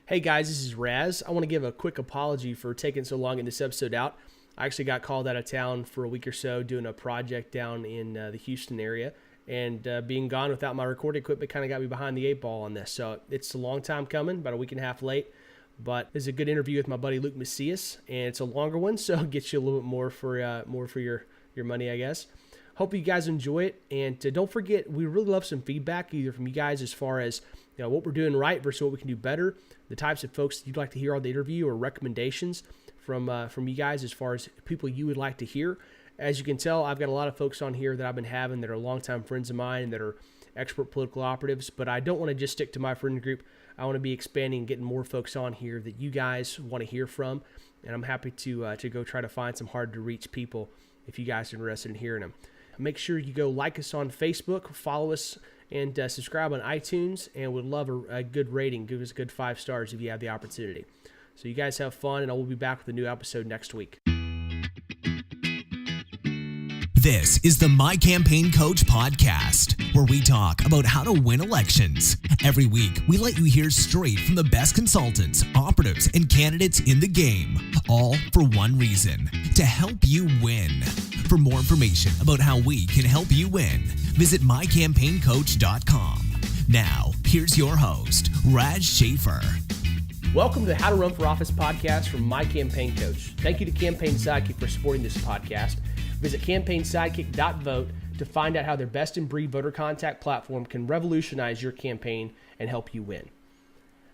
Hey guys, this is Raz. I want to give a quick apology for taking so long in this episode out. I actually got called out of town for a week or so doing a project down in the Houston area, and being gone without my recording equipment kind of got me behind the eight ball on this. So it's a long time coming, about a week and a half late, but this is a good interview with my buddy Luke Macias, and it's a longer one, so it gets you a little bit more for your money, I guess. Hope you guys enjoy it, and don't forget, we really love some feedback either from you guys as far as what we're doing right versus what we can do better, the types of folks that you'd like to hear on the interview, or recommendations from you guys as far as people you would like to hear. As you can tell, I've got a lot of folks on here that I've been having that are longtime friends of mine and that are expert political operatives, but I don't want to just stick to my friend group. I want to be expanding and getting more folks on here that you guys want to hear from, and I'm happy to go try to find some hard-to-reach people if you guys are interested in hearing them. Make sure you go like us on Facebook, follow us, and subscribe on iTunes, and would love a good rating. Give us a good 5 stars if you have the opportunity. So you guys have fun, and I will be back with a new episode next week. This is the My Campaign Coach podcast, where we talk about how to win elections. Every week, we let you hear straight from the best consultants, operatives, and candidates in the game, all for one reason: to help you win. For more information about how we can help you win, visit mycampaigncoach.com. Now, here's your host, Raj Schaefer. Welcome to the How to Run for Office podcast from My Campaign Coach. Thank you to Campaign Sidekick for supporting this podcast. Visit campaignsidekick.vote to find out how their best-in-breed voter contact platform can revolutionize your campaign and help you win.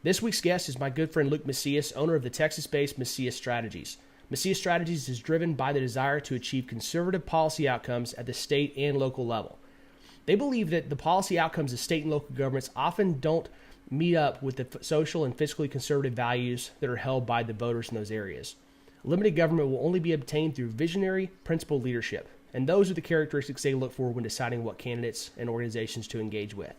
This week's guest is my good friend Luke Macias, owner of the Texas-based Macias Strategies. Macias Strategies is driven by the desire to achieve conservative policy outcomes at the state and local level. They believe that the policy outcomes of state and local governments often don't meet up with the social and fiscally conservative values that are held by the voters in those areas. Limited government will only be obtained through visionary, principled leadership, and those are the characteristics they look for when deciding what candidates and organizations to engage with.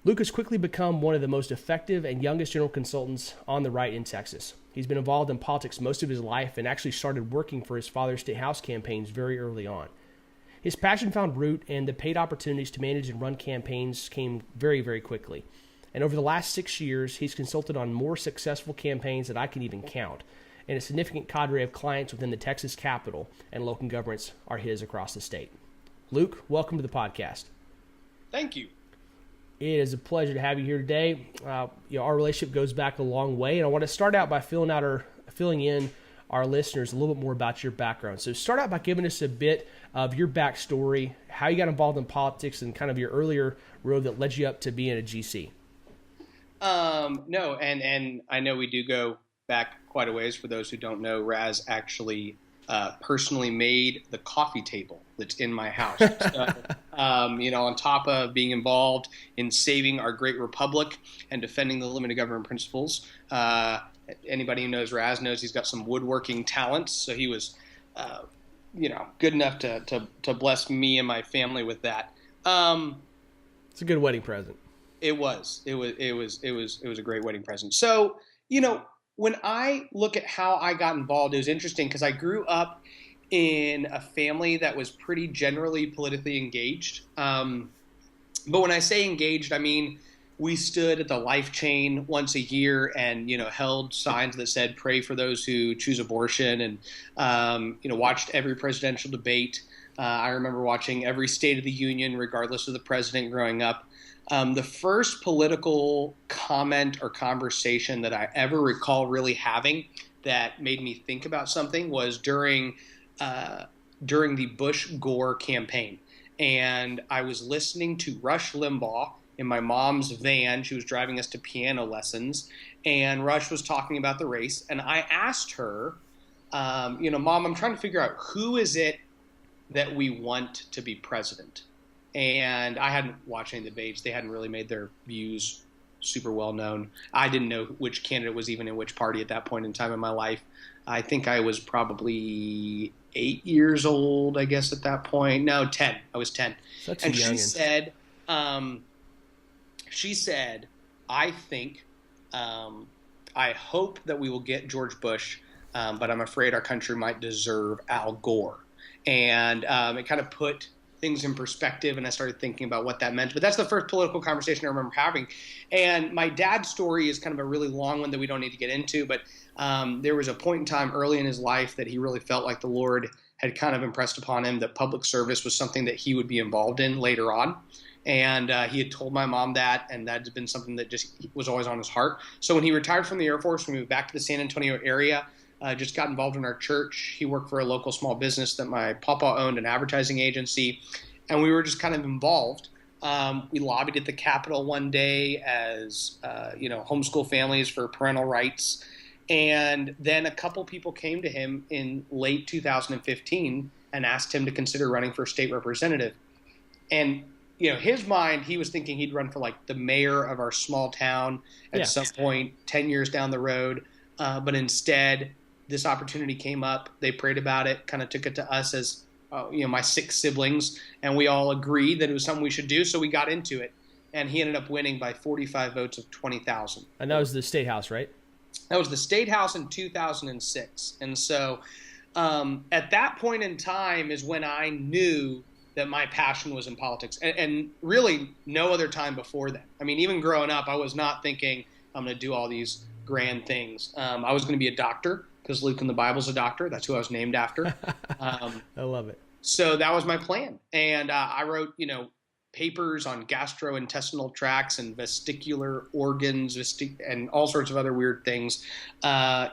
Luke has quickly become one of the most effective and youngest general consultants on the right in Texas. He's been involved in politics most of his life and actually started working for his father's state house campaigns very early on. His passion found root, and the paid opportunities to manage and run campaigns came very, very quickly. And over the last 6 years, he's consulted on more successful campaigns than I can even count, and a significant cadre of clients within the Texas Capitol and local governments are his across the state. Luke, welcome to the podcast. Thank you. It is a pleasure to have you here today. Our relationship goes back a long way, and I want to start out by filling in our listeners a little bit more about your background. So start out by giving us a bit of your backstory, how you got involved in politics, and kind of your earlier road that led you up to being a GC. No, and I know we do go back quite a ways. For those who don't know, Raz actually personally made the coffee table that's in my house. So, on top of being involved in saving our great republic and defending the limited government principles, anybody who knows Raz knows he's got some woodworking talents. So he was, good enough to bless me and my family with that. It's a good wedding present. It was a great wedding present. So, when I look at how I got involved, it was interesting because I grew up in a family that was pretty generally politically engaged. But when I say engaged, I mean we stood at the life chain once a year and, held signs that said pray for those who choose abortion, and, watched every presidential debate. I remember watching every State of the Union, regardless of the president, growing up. The first political comment or conversation that I ever recall really having that made me think about something was during the Bush-Gore campaign. And I was listening to Rush Limbaugh in my mom's van. She was driving us to piano lessons, and Rush was talking about the race. And I asked her, Mom, I'm trying to figure out who is it that we want to be president. And I hadn't watched any debates. They hadn't really made their views super well known. I didn't know which candidate was even in which party at that point in time in my life. I think I was probably 8 years old, I guess, at that point. No, 10. I was 10. Such and a youngin'. she said, I think, I hope that we will get George Bush, but I'm afraid our country might deserve Al Gore. And it kind of put things in perspective, and I started thinking about what that meant. But that's the first political conversation I remember having. And my dad's story is kind of a really long one that we don't need to get into, but there was a point in time early in his life that he really felt like the Lord had kind of impressed upon him that public service was something that he would be involved in later on. And he had told my mom that, and that had been something that just was always on his heart. So when he retired from the Air Force, we moved back to the San Antonio area, just got involved in our church. He worked for a local small business that my papa owned, an advertising agency, and we were just kind of involved. We lobbied at the Capitol one day as, homeschool families for parental rights. And then a couple people came to him in late 2015 and asked him to consider running for state representative. And his mind, he was thinking he'd run for like the mayor of our small town at some point 10 years down the road. But instead, this opportunity came up. They prayed about it, kind of took it to us as, my 6 siblings, and we all agreed that it was something we should do. So we got into it, and he ended up winning by 45 votes of 20,000. And that was the state house, right? That was the state house in 2006. And so at that point in time is when I knew that my passion was in politics, and really no other time before that. I mean, even growing up, I was not thinking I'm going to do all these grand things. I was going to be a doctor because Luke in the Bible is a doctor. That's who I was named after. I love it. So that was my plan. And I wrote, papers on gastrointestinal tracts and vestibular organs and all sorts of other weird things,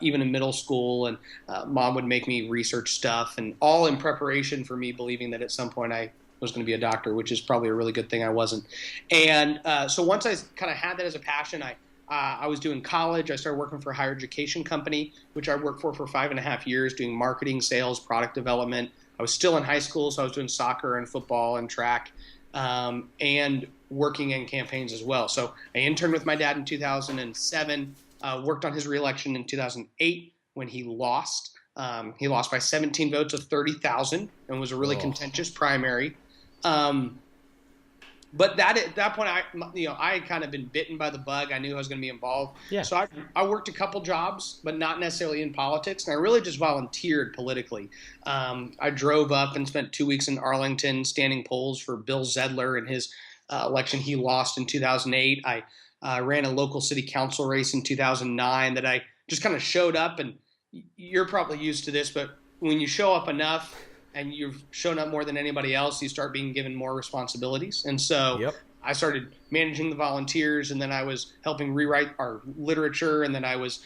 even in middle school. And mom would make me research stuff, and all in preparation for me believing that at some point I was going to be a doctor, which is probably a really good thing I wasn't. And so once I kind of had that as a passion, I was doing college. I started working for a higher education company, which I worked for 5.5 years, doing marketing, sales, product development. I was still in high school, so I was doing soccer and football and track. And working in campaigns as well. So I interned with my dad in 2007, worked on his reelection in 2008 when he lost. He lost by 17 votes of 30,000 and was a really contentious primary. But at that point, I had kind of been bitten by the bug. I knew I was going to be involved. Yeah. So I worked a couple jobs, but not necessarily in politics. And I really just volunteered politically. I drove up and spent 2 weeks in Arlington standing polls for Bill Zedler in his election he lost in 2008. I ran a local city council race in 2009 that I just kind of showed up. And you're probably used to this, but when you show up enough and you've shown up more than anybody else, you start being given more responsibilities. And so I started managing the volunteers, and then I was helping rewrite our literature, and then I was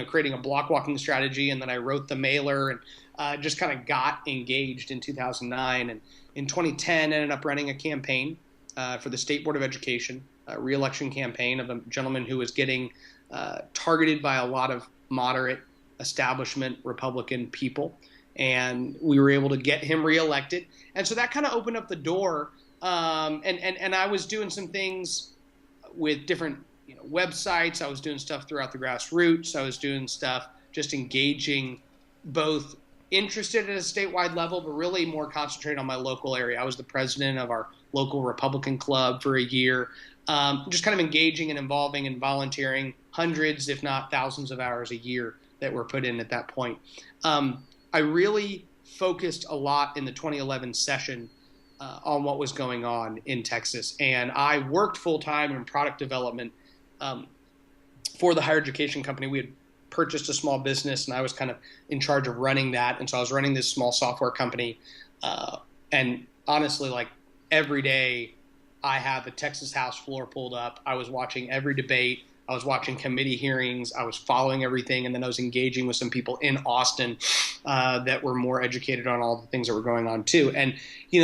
creating a block walking strategy, and then I wrote the mailer, and just kind of got engaged in 2009. And in 2010, ended up running a campaign for the State Board of Education, a re-election campaign of a gentleman who was getting targeted by a lot of moderate establishment Republican people. And we were able to get him reelected. And so that kind of opened up the door. And I was doing some things with different websites. I was doing stuff throughout the grassroots. I was doing stuff just engaging, both interested at a statewide level, but really more concentrated on my local area. I was the president of our local Republican club for a year, just kind of engaging and involving and volunteering hundreds, if not thousands of hours a year that were put in at that point. I really focused a lot in the 2011 session on what was going on in Texas. And I worked full-time in product development for the higher education company. We had purchased a small business, and I was kind of in charge of running that. And so I was running this small software company. And honestly, like every day I had the Texas House floor pulled up. I was watching every debate. I was watching committee hearings. I was following everything. And then I was engaging with some people in Austin that were more educated on all the things that were going on too. And,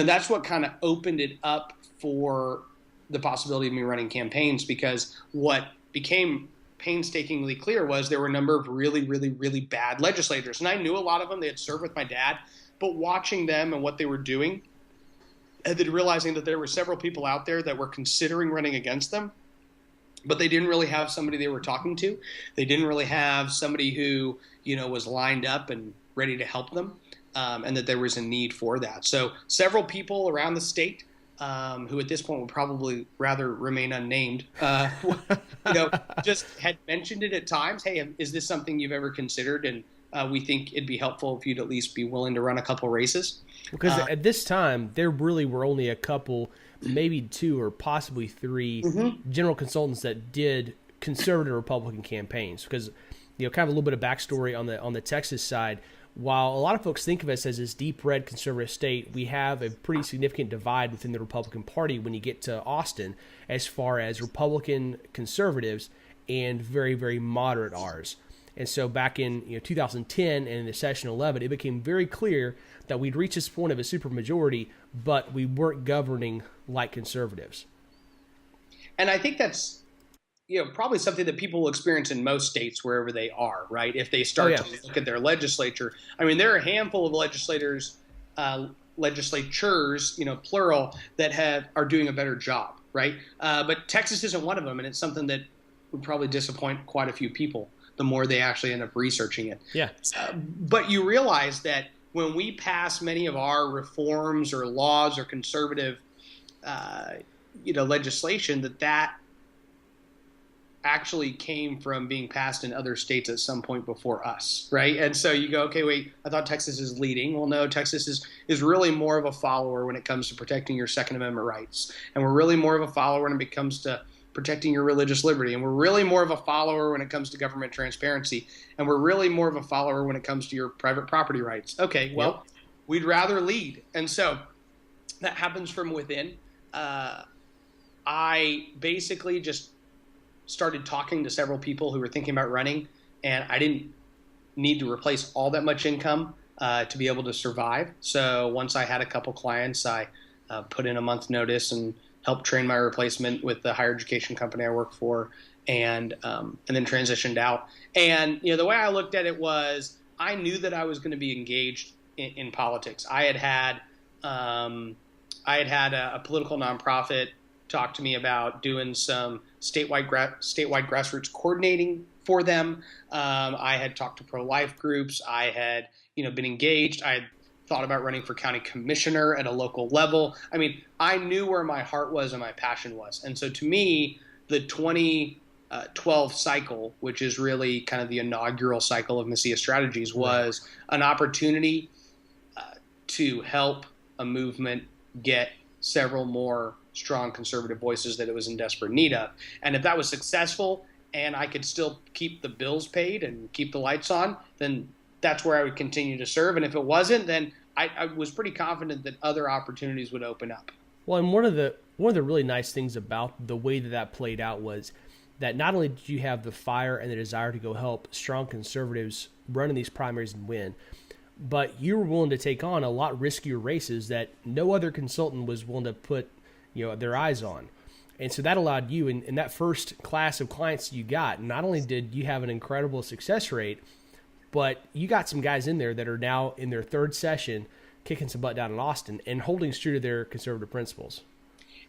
that's what kind of opened it up for the possibility of me running campaigns, because what became painstakingly clear was there were a number of really, really, really bad legislators. And I knew a lot of them. They had served with my dad. But watching them and what they were doing, and then realizing that there were several people out there that were considering running against them, but they didn't really have somebody they were talking to. They didn't really have somebody who, was lined up and ready to help them, and that there was a need for that. So several people around the state who at this point would probably rather remain unnamed, just had mentioned it at times. Hey, is this something you've ever considered? And we think it'd be helpful if you'd at least be willing to run a couple races. Because at this time, there really were only a couple, maybe 2 or possibly 3 general consultants that did conservative Republican campaigns. Because, kind of a little bit of backstory on the Texas side. While a lot of folks think of us as this deep red conservative state, we have a pretty significant divide within the Republican Party when you get to Austin, as far as Republican conservatives and very, very moderate R's. And so back in 2010 and in the session 11, it became very clear that we'd reached this point of a supermajority, but we weren't governing like conservatives. And I think that's probably something that people will experience in most states wherever they are, right? If they start to look at their legislature. I mean, there are a handful of legislatures, plural, that are doing a better job, right? But Texas isn't one of them, and it's something that would probably disappoint quite a few people the more they actually end up researching it. Yeah. But you realize that when we pass many of our reforms or laws or conservative, legislation, that actually came from being passed in other states at some point before us, right? And so you go, okay, wait, I thought Texas is leading. Well, no, Texas is really more of a follower when it comes to protecting your Second Amendment rights. And we're really more of a follower when it comes to protecting your religious liberty. And we're really more of a follower when it comes to government transparency. And we're really more of a follower when it comes to your private property rights. Okay, well, we'd rather lead. And so that happens from within. I basically just started talking to several people who were thinking about running, and I didn't need to replace all that much income to be able to survive. So once I had a couple clients, I put in a month notice and helped train my replacement with the higher education company I work for, and then transitioned out. And the way I looked at it was, I knew that I was going to be engaged in politics. I had a political nonprofit talk to me about doing some statewide grassroots coordinating for them. I had talked to pro-life groups. I had been engaged. I had thought about running for county commissioner at a local level. I mean, I knew where my heart was and my passion was. And so to me, the 2012 cycle, which is really kind of the inaugural cycle of Macias Strategies, was an opportunity to help a movement get several more strong conservative voices that it was in desperate need of. And if that was successful and I could still keep the bills paid and keep the lights on, then that's where I would continue to serve. And if it wasn't, then I was pretty confident that other opportunities would open up. Well, and one of the really nice things about the way that played out was that not only did you have the fire and the desire to go help strong conservatives run in these primaries and win, but you were willing to take on a lot riskier races that no other consultant was willing to put their eyes on. And so that allowed you, in that first class of clients you got, not only did you have an incredible success rate, but you got some guys in there that are now in their third session kicking some butt down in Austin and holding true to their conservative principles.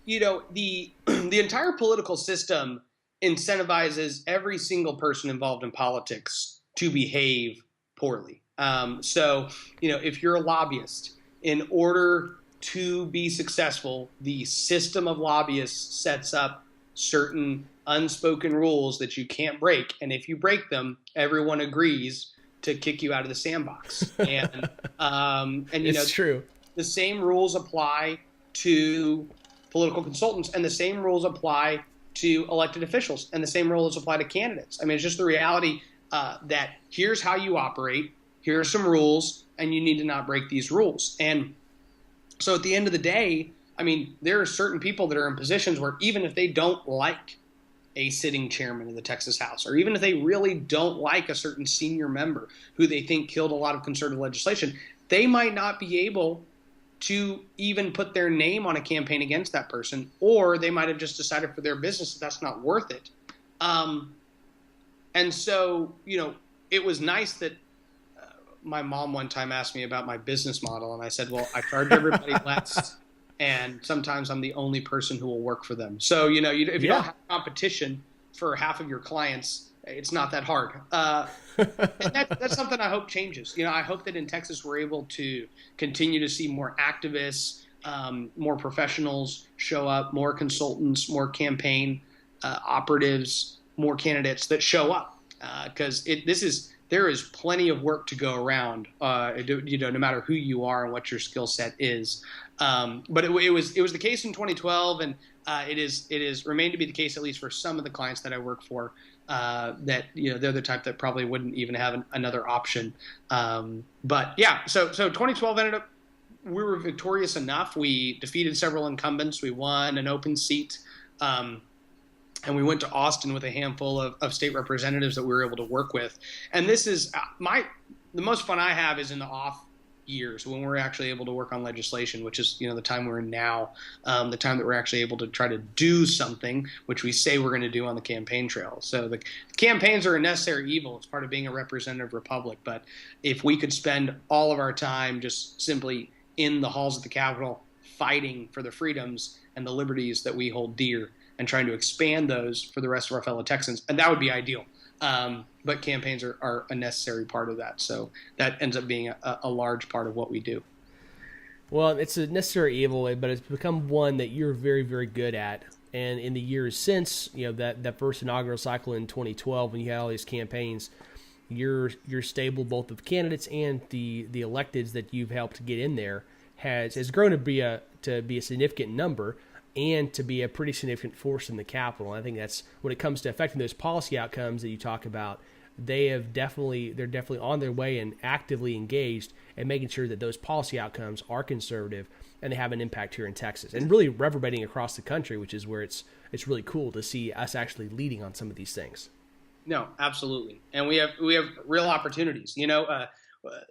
The entire political system incentivizes every single person involved in politics to behave poorly. So, if you're a lobbyist, in order to be successful, the system of lobbyists sets up certain unspoken rules that you can't break. And if you break them, everyone agrees to kick you out of the sandbox. And it's true. The same rules apply to political consultants, and the same rules apply to elected officials, and the same rules apply to candidates. I mean, it's just the reality that here's how you operate, here are some rules, and you need to not break these rules. And so at the end of the day, I mean, there are certain people that are in positions where even if they don't like a sitting chairman in the Texas House, or even if they really don't like a certain senior member who they think killed a lot of conservative legislation, they might not be able to even put their name on a campaign against that person, or they might have just decided for their business that that's not worth it. And so, it was nice that my mom one time asked me about my business model, and I said, well, I charge everybody less, and sometimes I'm the only person who will work for them. So, if you don't have competition for half of your clients, it's not that hard. And that's something I hope changes. I hope that in Texas we're able to continue to see more activists, more professionals show up, more consultants, more campaign operatives, more candidates that show up. Because this there is plenty of work to go around, no matter who you are and what your skill set is. But it was the case in 2012, and it is remained to be the case, at least for some of the clients that I work for, that they're the type that probably wouldn't even have another option. But yeah, so 2012 ended up, we were victorious enough. We defeated several incumbents. We won an open seat. And we went to Austin with a handful of state representatives that we were able to work with. And this is the most fun I have is in the off years when we're actually able to work on legislation, which is, the time we're in now, the time that we're actually able to try to do something, which we say we're going to do on the campaign trail. So the campaigns are a necessary evil. It's part of being a representative republic. But if we could spend all of our time just simply in the halls of the Capitol fighting for the freedoms and the liberties that we hold dear, and trying to expand those for the rest of our fellow Texans, and that would be ideal. But campaigns are a necessary part of that. So that ends up being a large part of what we do. Well, it's a necessary evil, but it's become one that you're very, very good at. And in the years since, that first inaugural cycle in 2012, when you had all these campaigns, you're stable both of candidates and the electeds that you've helped get in there has grown to be a significant number, and to be a pretty significant force in the Capitol. And I think that's when it comes to affecting those policy outcomes that you talk about. They're definitely on their way and actively engaged in making sure that those policy outcomes are conservative and they have an impact here in Texas, and really reverberating across the country, which is where it's really cool to see us actually leading on some of these things. No, absolutely, and we have real opportunities.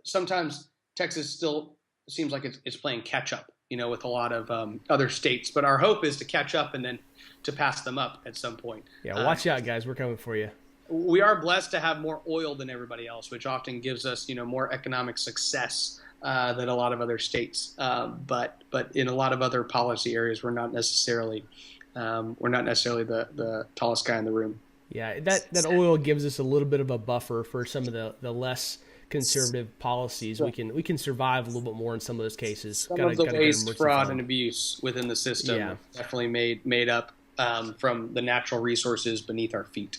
Sometimes Texas still seems like it's playing catch up, with a lot of other states. But our hope is to catch up and then to pass them up at some point. Yeah, watch out, guys. We're coming for you. We are blessed to have more oil than everybody else, which often gives us, more economic success than a lot of other states. But in a lot of other policy areas, we're not necessarily the tallest guy in the room. Yeah, that oil gives us a little bit of a buffer for some of the less conservative policies. We can survive a little bit more in some of those cases. Some of the waste, fraud, and abuse within the system definitely made up from the natural resources beneath our feet.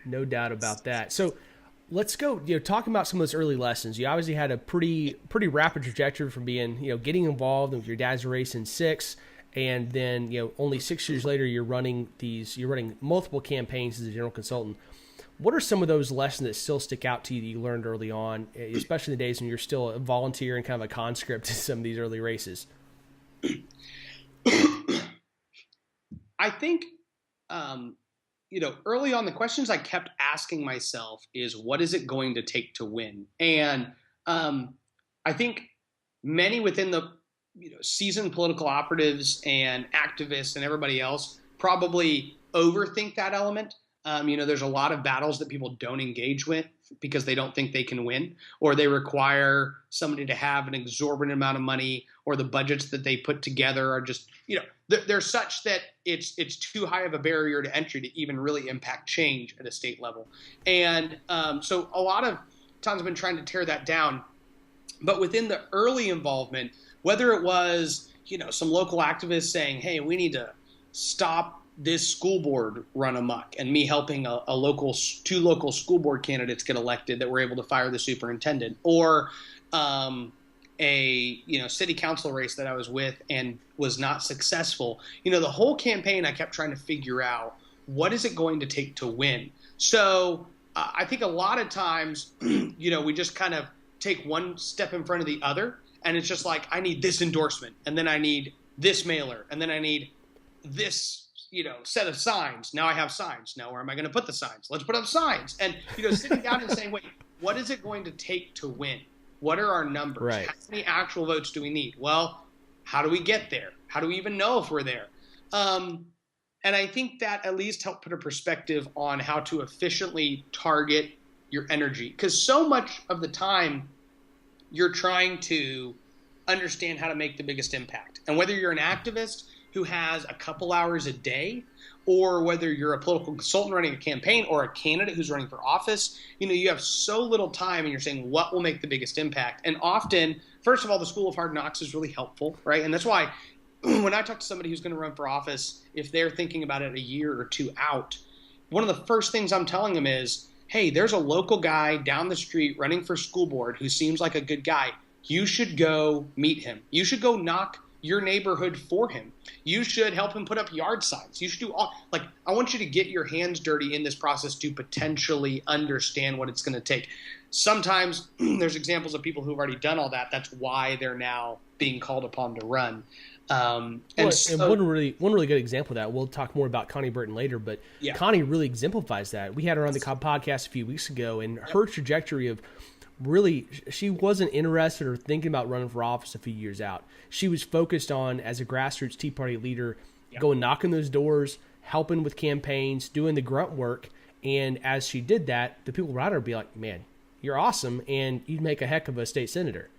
No doubt about that. So let's go, talking about some of those early lessons. You obviously had a pretty rapid trajectory from being, getting involved with your dad's race in 6, and then, only 6 years later, you're running multiple campaigns as a general consultant. What are some of those lessons that still stick out to you that you learned early on, especially in the days when you're still a volunteer and kind of a conscript in some of these early races? I think, early on, the questions I kept asking myself is, what is it going to take to win? And I think many within the seasoned political operatives and activists and everybody else probably overthink that element. There's a lot of battles that people don't engage with because they don't think they can win, or they require somebody to have an exorbitant amount of money, or the budgets that they put together are just, they're such that it's too high of a barrier to entry to even really impact change at a state level. And so a lot of times I've been trying to tear that down. But within the early involvement, whether it was, some local activists saying, hey, we need to stop this school board run amok, and me helping two local school board candidates get elected that were able to fire the superintendent, or a city council race that I was with and was not successful. The whole campaign I kept trying to figure out, what is it going to take to win? So I think a lot of times, we just kind of take one step in front of the other, and it's just like, I need this endorsement, and then I need this mailer, and then I need this set of signs. Now I have signs. Now where am I going to put the signs? Let's put up signs. And, sitting down and saying, wait, what is it going to take to win? What are our numbers? Right. How many actual votes do we need? Well, how do we get there? How do we even know if we're there? And I think that at least helped put a perspective on how to efficiently target your energy. Because so much of the time you're trying to understand how to make the biggest impact. And whether you're an activist who has a couple hours a day, or whether you're a political consultant running a campaign, or a candidate who's running for office, you have so little time, and you're saying, what will make the biggest impact? And often, first of all, the School of Hard Knocks is really helpful, right? And that's why when I talk to somebody who's going to run for office, if they're thinking about it a year or two out, one of the first things I'm telling them is, hey, there's a local guy down the street running for school board who seems like a good guy. You should go meet him. You should go knock your neighborhood for him. You should help him put up yard signs. You should do all, like, I want you to get your hands dirty in this process to potentially understand what it's going to take. Sometimes there's examples of people who've already done all that. That's why they're now being called upon to run. And one really good example of that, we'll talk more about Connie Burton later, but yeah. Connie really exemplifies that. We had her on the podcast a few weeks ago, and her trajectory of really, she wasn't interested or thinking about running for office a few years out. She was focused on, as a grassroots Tea Party leader, going knocking those doors, helping with campaigns, doing the grunt work. And as she did that, the people around her would be like, man, you're awesome, and you'd make a heck of a state senator.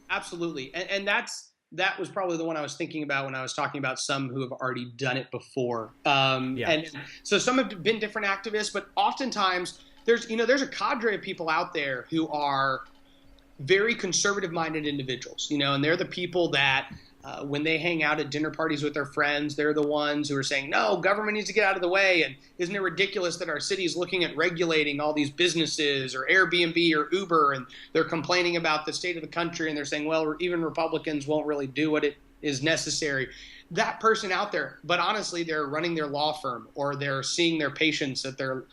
Absolutely. And that was probably the one I was thinking about when I was talking about some who have already done it before. And so some have been different activists, but oftentimes there's a cadre of people out there who are very conservative-minded individuals, and they're the people that when they hang out at dinner parties with their friends, they're the ones who are saying, no, government needs to get out of the way. And isn't it ridiculous that our city is looking at regulating all these businesses or Airbnb or Uber, and they're complaining about the state of the country, and they're saying, well, even Republicans won't really do what it is necessary. That person out there, but honestly, they're running their law firm, or they're seeing their patients at their,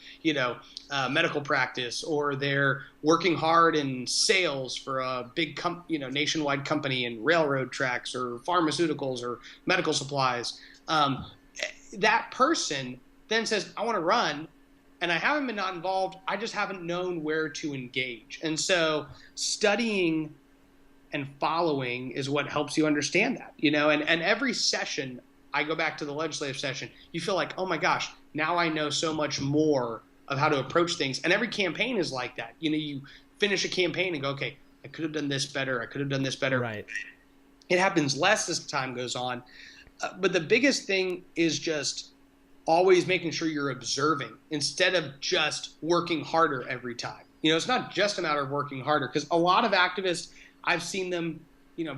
medical practice, or they're working hard in sales for a big, nationwide company in railroad tracks or pharmaceuticals or medical supplies. That person then says, I want to run, and I haven't been not involved. I just haven't known where to engage. And so studying and following is what helps you understand that, and every session, I go back to the legislative session, you feel like, oh my gosh, now I know so much more of how to approach things. And every campaign is like that. You finish a campaign and go, okay, I could have done this better. I could have done this better. Right. It happens less as time goes on. But the biggest thing is just always making sure you're observing instead of just working harder every time. It's not just a matter of working harder, because a lot of activists, I've seen them,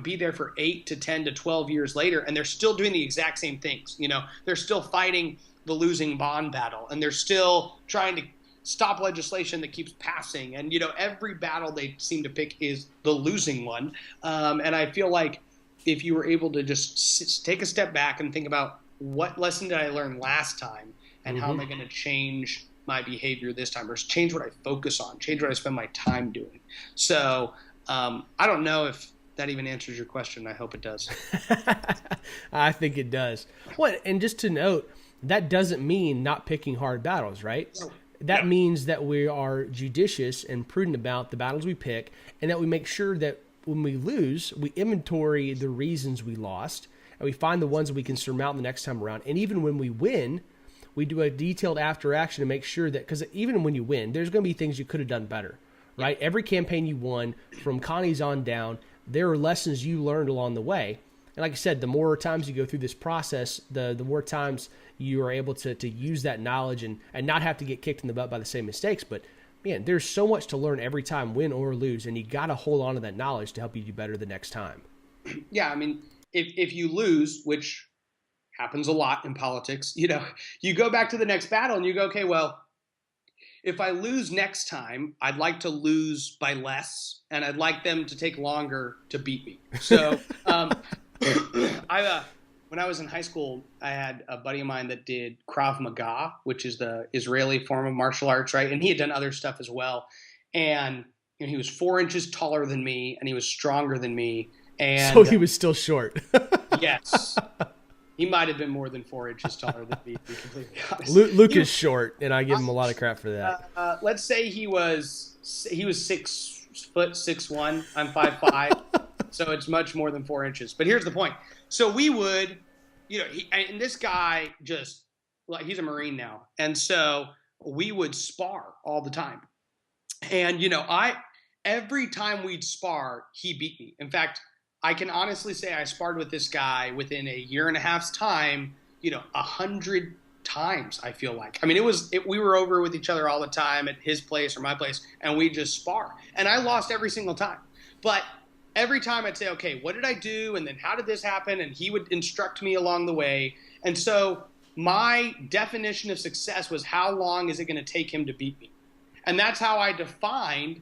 be there for 8 to 10 to 12 years later, and they're still doing the exact same things. They're still fighting the losing bond battle, and they're still trying to stop legislation that keeps passing. And, every battle they seem to pick is the losing one. And I feel like if you were able to just take a step back and think about, what lesson did I learn last time, and how am I going to change my behavior this time, or change what I focus on, change what I spend my time doing. So I don't know if that even answers your question. I hope it does. I think it does. Well, and just to note, that doesn't mean not picking hard battles, right? No. That means that we are judicious and prudent about the battles we pick, and that we make sure that when we lose, we inventory the reasons we lost, and we find the ones that we can surmount the next time around. And even when we win, we do a detailed after action to make sure that, because even when you win, there's going to be things you could have done better, right? Every campaign you won, from Connie's on down, there are lessons you learned along the way. And like I said, the more times you go through this process, the more times you are able to use that knowledge and not have to get kicked in the butt by the same mistakes. But man, there's so much to learn every time, win or lose, and you got to hold on to that knowledge to help you do better the next time. Yeah, I mean, if you lose, which happens a lot in politics, you go back to the next battle and you go, okay, well, if I lose next time, I'd like to lose by less, and I'd like them to take longer to beat me. So when I was in high school, I had a buddy of mine that did Krav Maga, which is the Israeli form of martial arts, right? And he had done other stuff as well. And he was 4 inches taller than me, and he was stronger than me. And so he was still short. Yes. He might have been more than 4 inches taller than me, to be completely honest. Luke is short, and I give him a lot of crap for that. Let's say he was 6 foot 6'1". I'm 5'5", so it's much more than 4 inches. But here's the point. So we would, and this guy just, like, he's a Marine now, and so we would spar all the time. And every time we'd spar, he beat me. In fact, I can honestly say I sparred with this guy within a year and a half's time, 100 times, I feel like. I mean, we were over with each other all the time at his place or my place, and we just spar. And I lost every single time. But every time I'd say, okay, what did I do? And then how did this happen? And he would instruct me along the way. And so my definition of success was, how long is it going to take him to beat me? And that's how I defined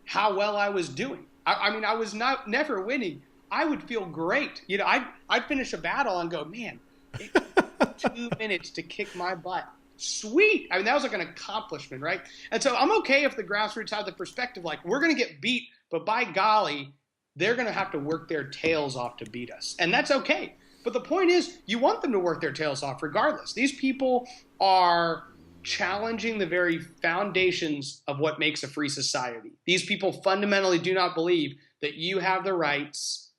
how well I was doing. I mean, I was never winning. I would feel great. You know, I'd finish a battle and go, man, it took 2 minutes to kick my butt. Sweet. I mean, that was like an accomplishment, right? And so I'm okay if the grassroots have the perspective, like, we're going to get beat, but by golly, they're going to have to work their tails off to beat us. And that's okay. But the point is, you want them to work their tails off regardless. These people are challenging the very foundations of what makes a free society. These people fundamentally do not believe that you have the rights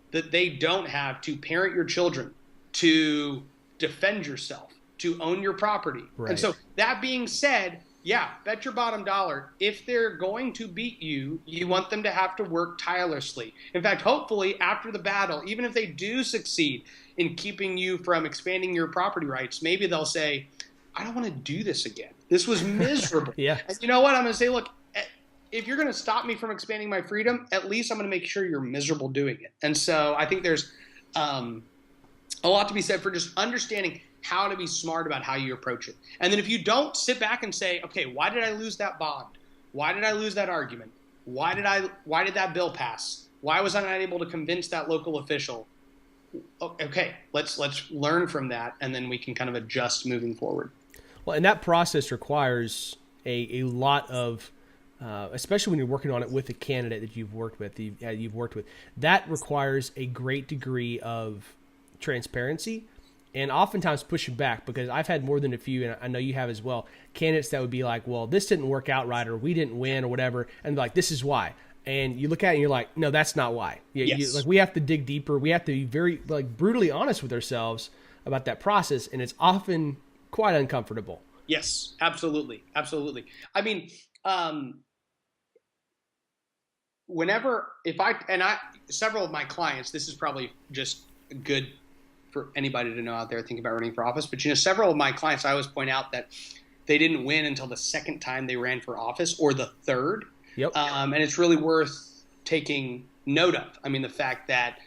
that they don't have to parent your children, to defend yourself, to own your property. Right. And so that being said, yeah, bet your bottom dollar, if they're going to beat you, you want them to have to work tirelessly. In fact, hopefully after the battle, even if they do succeed in keeping you from expanding your property rights, maybe they'll say, I don't want to do this again. This was miserable. Yeah. And you know what? I'm going to say, look, if you're going to stop me from expanding my freedom, at least I'm going to make sure you're miserable doing it. And so I think there's a lot to be said for just understanding how to be smart about how you approach it. And then if you don't sit back and say, okay, why did I lose that bond? Why did I lose that argument? Why did that bill pass? Why was I not able to convince that local official? Okay, let's learn from that, and then we can kind of adjust moving forward. Well, and that process requires a lot of, especially when you're working on it with a candidate that you've worked with, that requires a great degree of transparency and oftentimes pushing back, because I've had more than a few, and I know you have as well, candidates that would be like, well, this didn't work out right, or we didn't win, or whatever, and like, this is why. And you look at it and you're like, no, that's not why. Yes. Like, we have to dig deeper. We have to be very brutally honest with ourselves about that process, and it's often quite uncomfortable. Yes, absolutely. Absolutely. I mean, several of my clients, this is probably just good for anybody to know out there thinking about running for office, but several of my clients, I always point out that they didn't win until the second time they ran for office, or the third. Yep. And it's really worth taking note of. I mean, the fact that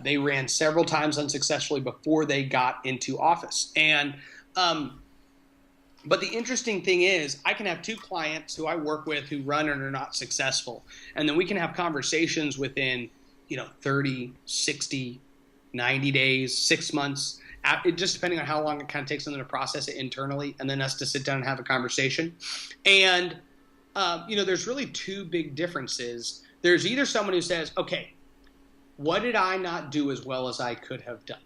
they ran several times unsuccessfully before they got into office. And but the interesting thing is, I can have two clients who I work with who run and are not successful. And then we can have conversations within, 30, 60, 90 days, 6 months, it just depending on how long it kind of takes them to process it internally, and then us to sit down and have a conversation. And, there's really two big differences. There's either someone who says, okay, what did I not do as well as I could have done?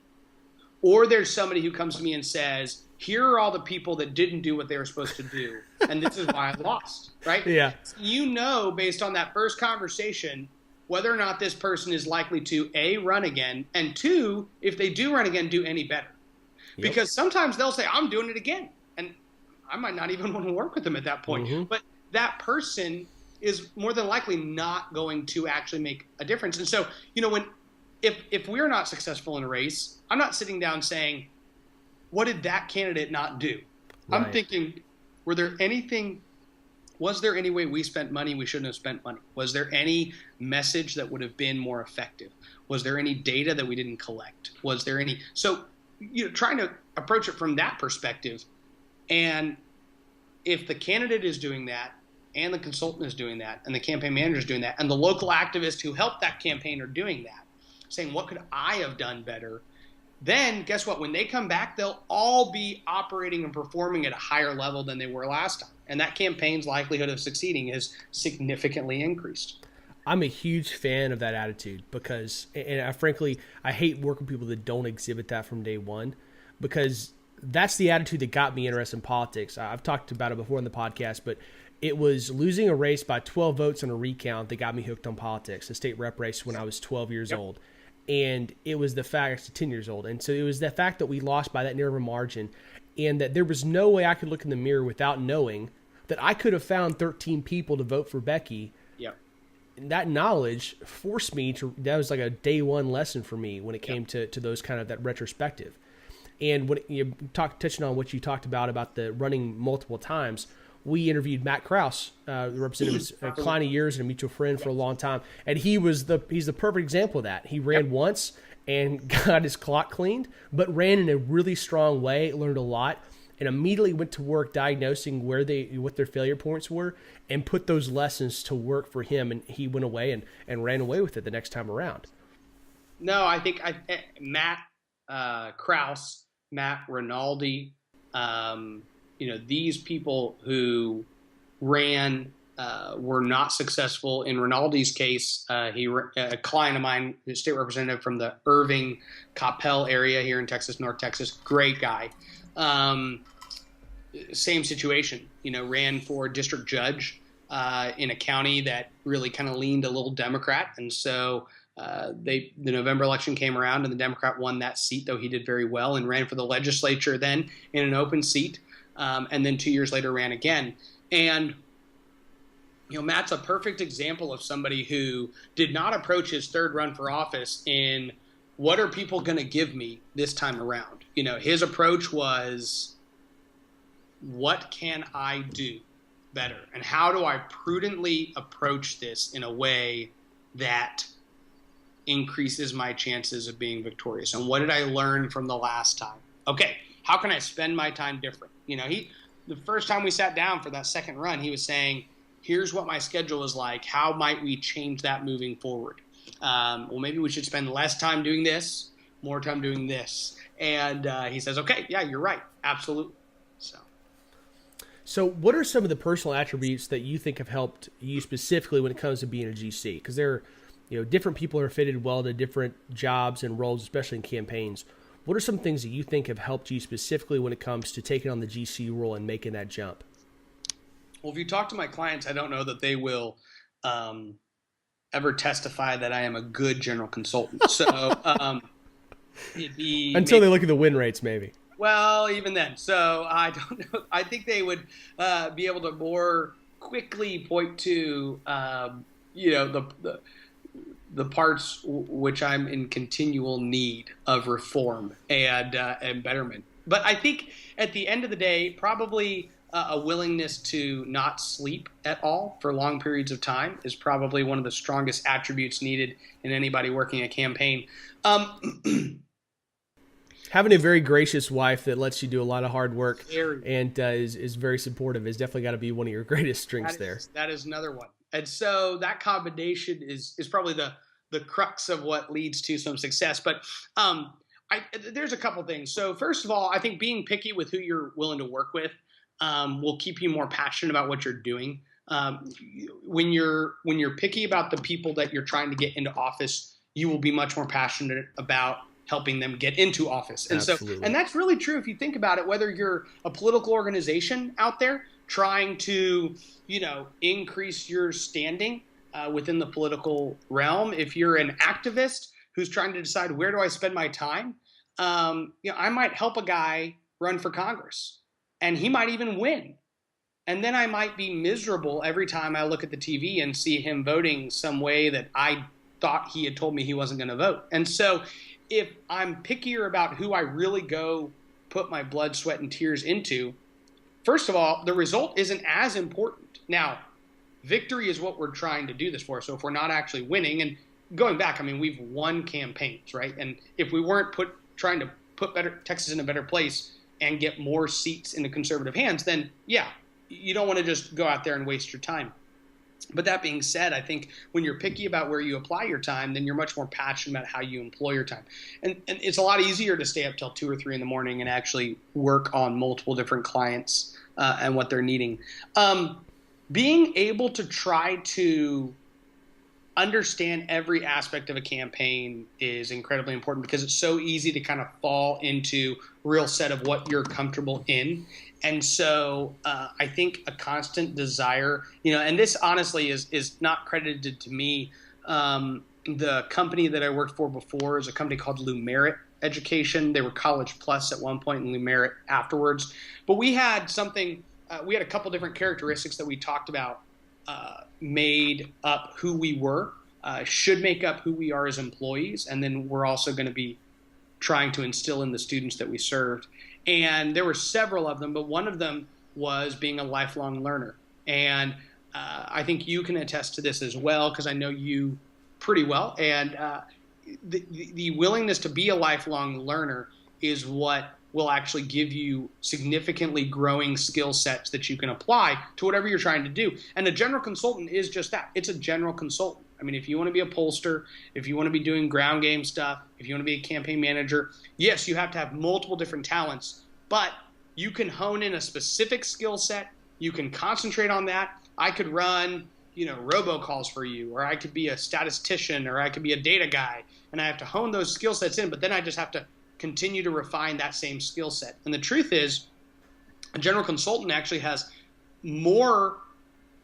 Or there's somebody who comes to me and says, here are all the people that didn't do what they were supposed to do, and this is why I lost, right? Yeah. Based on that first conversation, whether or not this person is likely to, A, run again, and two, if they do run again, do any better. Yep. Because sometimes they'll say, I'm doing it again, and I might not even want to work with them at that point. Mm-hmm. But that person is more than likely not going to actually make a difference. And so, if we're not successful in a race, I'm not sitting down saying, what did that candidate not do? Right. I'm thinking, was there any way we spent money we shouldn't have spent money? Was there any message that would have been more effective? Was there any data that we didn't collect? Was there any? So, trying to approach it from that perspective. And if the candidate is doing that, and the consultant is doing that, and the campaign manager is doing that, and the local activists who helped that campaign are doing that, saying, what could I have done better? Then guess what? When they come back, they'll all be operating and performing at a higher level than they were last time. And that campaign's likelihood of succeeding is significantly increased. I'm a huge fan of that attitude because, frankly, I hate working with people that don't exhibit that from day one, because that's the attitude that got me interested in politics. I've talked about it before in the podcast, but it was losing a race by 12 votes on a recount that got me hooked on politics, the state rep race when I was 12 years old. And it was the fact, I was 10 years old. And so it was the fact that we lost by that narrow margin, and that there was no way I could look in the mirror without knowing that I could have found 13 people to vote for Becky. Yep. And that knowledge forced me to, that was like a day one lesson for me when it came to those kind of that retrospective. And when you touching on what you talked about the running multiple times, we interviewed Matt Krause, the representative of Klein years and a mutual friend for a long time. And he's the perfect example of that. He ran once and got his clock cleaned, but ran in a really strong way, learned a lot. and immediately went to work diagnosing what their failure points were and put those lessons to work for him. And he went away and ran away with it the next time around. No, I think Matt Kraus, Matt Rinaldi, these people who ran were not successful. In Rinaldi's case, a client of mine, a state representative from the Irving Coppell area here in Texas, North Texas, great guy. Same situation, ran for district judge in a county that really kind of leaned a little Democrat. And so the November election came around and the Democrat won that seat, though he did very well, and ran for the legislature then in an open seat. And then 2 years later ran again. And Matt's a perfect example of somebody who did not approach his third run for office in what are people going to give me this time around. His approach was, what can I do better? And how do I prudently approach this in a way that increases my chances of being victorious? And what did I learn from the last time? Okay, how can I spend my time different? The first time we sat down for that second run, he was saying, here's what my schedule is like. How might we change that moving forward? Well, maybe we should spend less time doing this, more time doing this. And he says, okay, yeah, you're right. Absolutely. So what are some of the personal attributes that you think have helped you specifically when it comes to being a GC? Because different people are fitted well to different jobs and roles, especially in campaigns. What are some things that you think have helped you specifically when it comes to taking on the GC role and making that jump? Well, if you talk to my clients, I don't know that they will ever testify that I am a good general consultant. So until they look at the win rates, maybe. Well, even then. So I don't know. I think they would be able to more quickly point to the parts which I'm in continual need of reform and betterment. But I think at the end of the day, probably a willingness to not sleep at all for long periods of time is probably one of the strongest attributes needed in anybody working a campaign. Having a very gracious wife that lets you do a lot of hard work and is very supportive is definitely got to be one of your greatest strengths there. That is another one. And so that combination is probably the crux of what leads to some success. But there's a couple things. So first of all, I think being picky with who you're willing to work with will keep you more passionate about what you're doing. When you're picky about the people that you're trying to get into office, you will be much more passionate about helping them get into office. And Absolutely. And that's really true if you think about it, whether you're a political organization out there trying to, increase your standing within the political realm. If you're an activist who's trying to decide where do I spend my time, I might help a guy run for Congress and he might even win. And then I might be miserable every time I look at the TV and see him voting some way that I thought he had told me he wasn't going to vote. And so if I'm pickier about who I really go put my blood, sweat, and tears into, first of all, the result isn't as important. Now, victory is what we're trying to do this for. So if we're not actually winning, and going back, we've won campaigns, right? And if we weren't trying to put Texas in a better place and get more seats into conservative hands, then yeah, you don't want to just go out there and waste your time. But that being said, I think when you're picky about where you apply your time, then you're much more passionate about how you employ your time. And it's a lot easier to stay up till 2 or 3 in the morning and actually work on multiple different clients and what they're needing. Being able to try to understand every aspect of a campaign is incredibly important because it's so easy to kind of fall into real set of what you're comfortable in. And so I think a constant desire, and this honestly is not credited to me. The company that I worked for before is a company called Lumerit Education. They were College Plus at one point and Lumerit afterwards. But we had we had a couple different characteristics that we talked about made up who we were, should make up who we are as employees. And then we're also going to be trying to instill in the students that we served. And there were several of them, but one of them was being a lifelong learner. And I think you can attest to this as well, because I know you pretty well. And the willingness to be a lifelong learner is what will actually give you significantly growing skill sets that you can apply to whatever you're trying to do. And a general consultant is just that. It's a general consultant. I mean, if you want to be a pollster, if you want to be doing ground game stuff, if you want to be a campaign manager, yes, you have to have multiple different talents, but you can hone in a specific skill set. You can concentrate on that. I could run, robocalls for you, or I could be a statistician, or I could be a data guy, and I have to hone those skill sets in, but then I just have to continue to refine that same skill set. And the truth is, a general consultant actually has more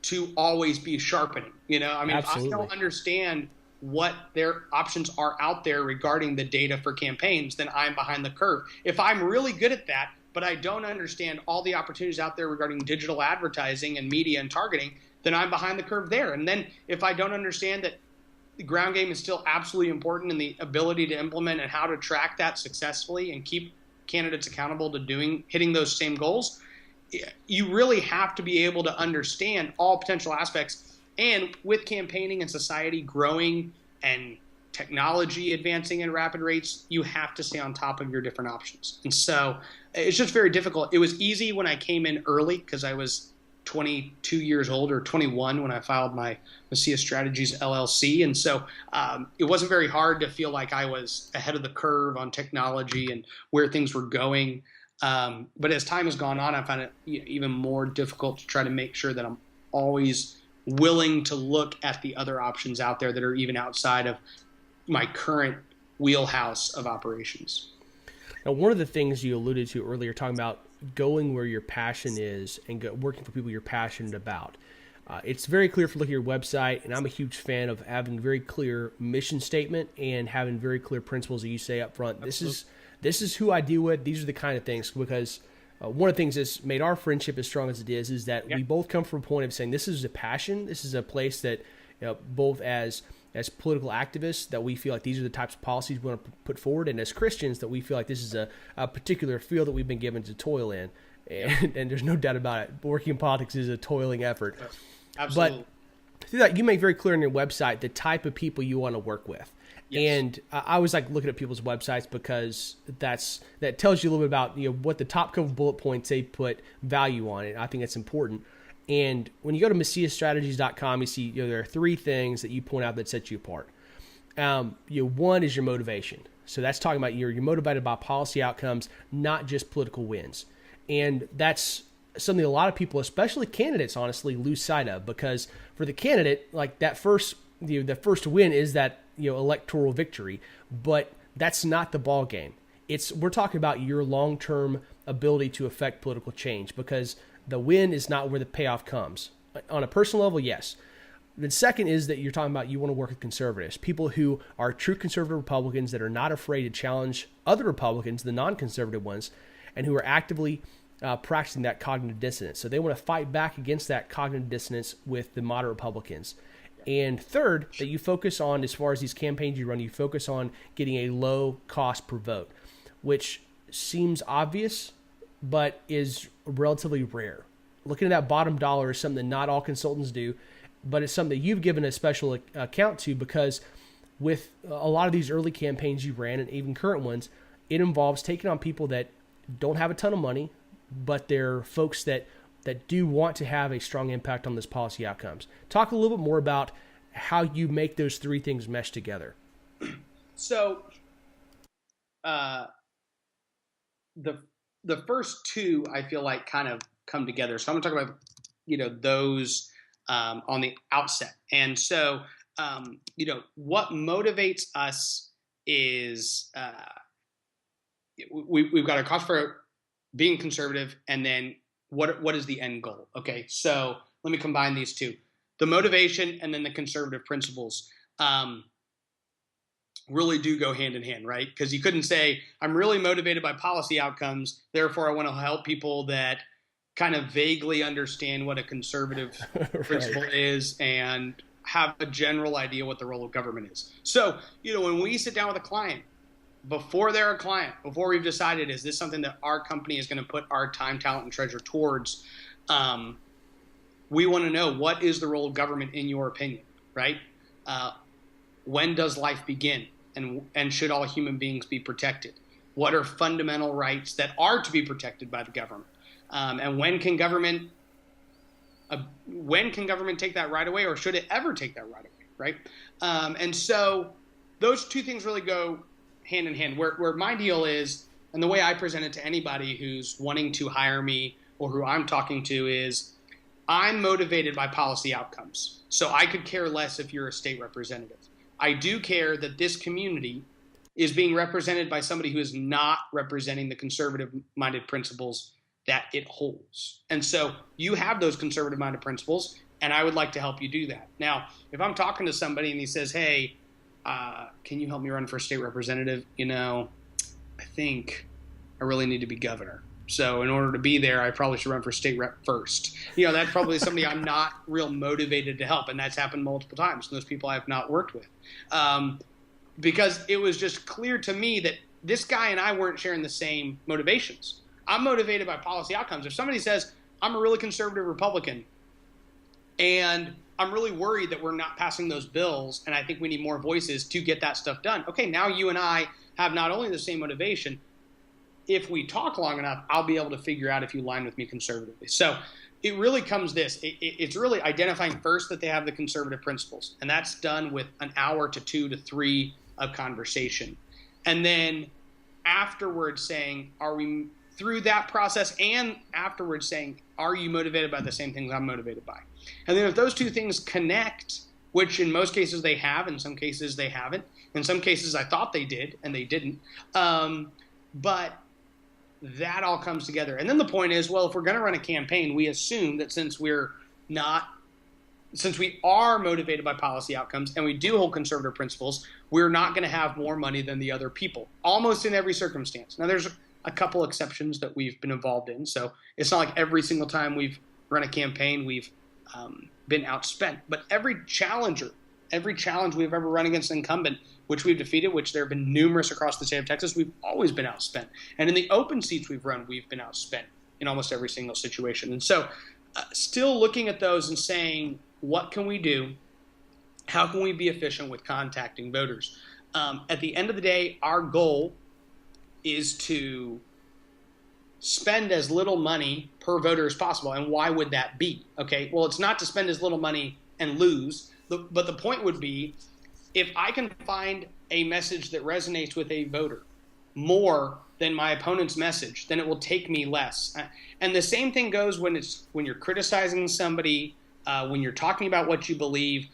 to always be sharpening. Absolutely. If I don't understand what their options are out there regarding the data for campaigns, then I'm behind the curve. If I'm really good at that, but I don't understand all the opportunities out there regarding digital advertising and media and targeting, then I'm behind the curve there. And then if I don't understand that the ground game is still absolutely important, and the ability to implement and how to track that successfully and keep candidates accountable to hitting those same goals, you really have to be able to understand all potential aspects. And with campaigning and society growing and technology advancing at rapid rates, you have to stay on top of your different options. And so it's just very difficult. It was easy when I came in early because I was 22 years old, or 21 when I filed my Macias Strategies LLC. And so it wasn't very hard to feel like I was ahead of the curve on technology and where things were going. But as time has gone on, I found it even more difficult to try to make sure that I'm always willing to look at the other options out there that are even outside of my current wheelhouse of operations. Now, one of the things you alluded to earlier, talking about going where your passion is and working for people you're passionate about. It's very clear if you look at your website, and I'm a huge fan of having very clear mission statement and having very clear principles that you say up front. Absolutely. This is who I deal with. These are the kind of things, because one of the things that's made our friendship as strong as it is that we both come from a point of saying this is a passion. This is a place that both as political activists, that we feel like these are the types of policies we want to put forward, and as Christians, that we feel like this is a particular field that we've been given to toil in. And there's no doubt about it. Working in politics is a toiling effort. Absolutely. But through that, you make very clear on your website the type of people you want to work with. Yes. And I was like looking at people's websites because that tells you a little bit about what the top couple bullet points they put value on it. I think it's important. And when you go to maciasstrategies.com, you see there are three things that you point out that set you apart. One is your motivation. So that's talking about you're motivated by policy outcomes, not just political wins. And that's something a lot of people, especially candidates, honestly lose sight of, because for the candidate, like that first, the first win is that electoral victory, but that's not the ball game. We're talking about your long-term ability to affect political change, because the win is not where the payoff comes. On a personal level, yes. The second is that you're talking about you want to work with conservatives, people who are true conservative Republicans that are not afraid to challenge other Republicans, the non-conservative ones, and who are actively practicing that cognitive dissonance. So they want to fight back against that cognitive dissonance with the moderate Republicans. And third, that you focus on, as far as these campaigns you run, you focus on getting a low cost per vote, which seems obvious, but is relatively rare. Looking at that bottom dollar is something that not all consultants do, but it's something that you've given a special account to, because with a lot of these early campaigns you ran, and even current ones, it involves taking on people that don't have a ton of money, but they're folks that do want to have a strong impact on those policy outcomes. Talk a little bit more about how you make those three things mesh together. So the first two, I feel like, kind of come together. So I'm going to talk about, those on the outset. And so, what motivates us is we've got a cost for being conservative, and then what is the end goal? Okay, so let me combine these two. The motivation and then the conservative principles really do go hand in hand, right? Because you couldn't say, I'm really motivated by policy outcomes, therefore I want to help people that kind of vaguely understand what a conservative principle is and have a general idea what the role of government is. So, when we sit down with a client, before they're a client, before we've decided, is this something that our company is going to put our time, talent, and treasure towards, we want to know, what is the role of government in your opinion, right? When does life begin? And should all human beings be protected? What are fundamental rights that are to be protected by the government? And when can government take that right away, or should it ever take that right away, right? And so those two things really go hand in hand. Where my deal is, and the way I present it to anybody who's wanting to hire me or who I'm talking to is, I'm motivated by policy outcomes. So I could care less if you're a state representative. I do care that this community is being represented by somebody who is not representing the conservative-minded principles that it holds. And so you have those conservative-minded principles, and I would like to help you do that. Now, if I'm talking to somebody and he says, hey, can you help me run for state representative? I think I really need to be governor. So in order to be there, I probably should run for state rep first. That's probably somebody I'm not real motivated to help, and that's happened multiple times. Those people I have not worked with. Because it was just clear to me that this guy and I weren't sharing the same motivations. I'm motivated by policy outcomes. If somebody says, I'm a really conservative Republican, and I'm really worried that we're not passing those bills, and I think we need more voices to get that stuff done. Okay, now you and I have not only the same motivation, if we talk long enough, I'll be able to figure out if you line with me conservatively. So it really comes this. It's really identifying first that they have the conservative principles, and that's done with an hour to 2 to 3 of conversation. And then afterwards saying, are we through that process, and afterwards saying, are you motivated by the same things I'm motivated by? And then if those two things connect, which in most cases they have, in some cases they haven't, in some cases I thought they did and they didn't, but that all comes together. And then the point is, well, if we're going to run a campaign, we assume that since we are motivated by policy outcomes and we do hold conservative principles, we're not going to have more money than the other people, almost in every circumstance. Now, there's a couple exceptions that we've been involved in, so it's not like every single time we've run a campaign we've been outspent. But every challenge we've ever run against an incumbent, which we've defeated, which there have been numerous across the state of Texas, we've always been outspent. And in the open seats we've run, we've been outspent in almost every single situation. And so still looking at those and saying, what can we do? How can we be efficient with contacting voters? At the end of the day, our goal is to spend as little money per voter as possible. And why would that be? Okay, well, it's not to spend as little money and lose, but the point would be, if I can find a message that resonates with a voter more than my opponent's message, then it will take me less. And the same thing goes when you're criticizing somebody, when you're talking about what you believe.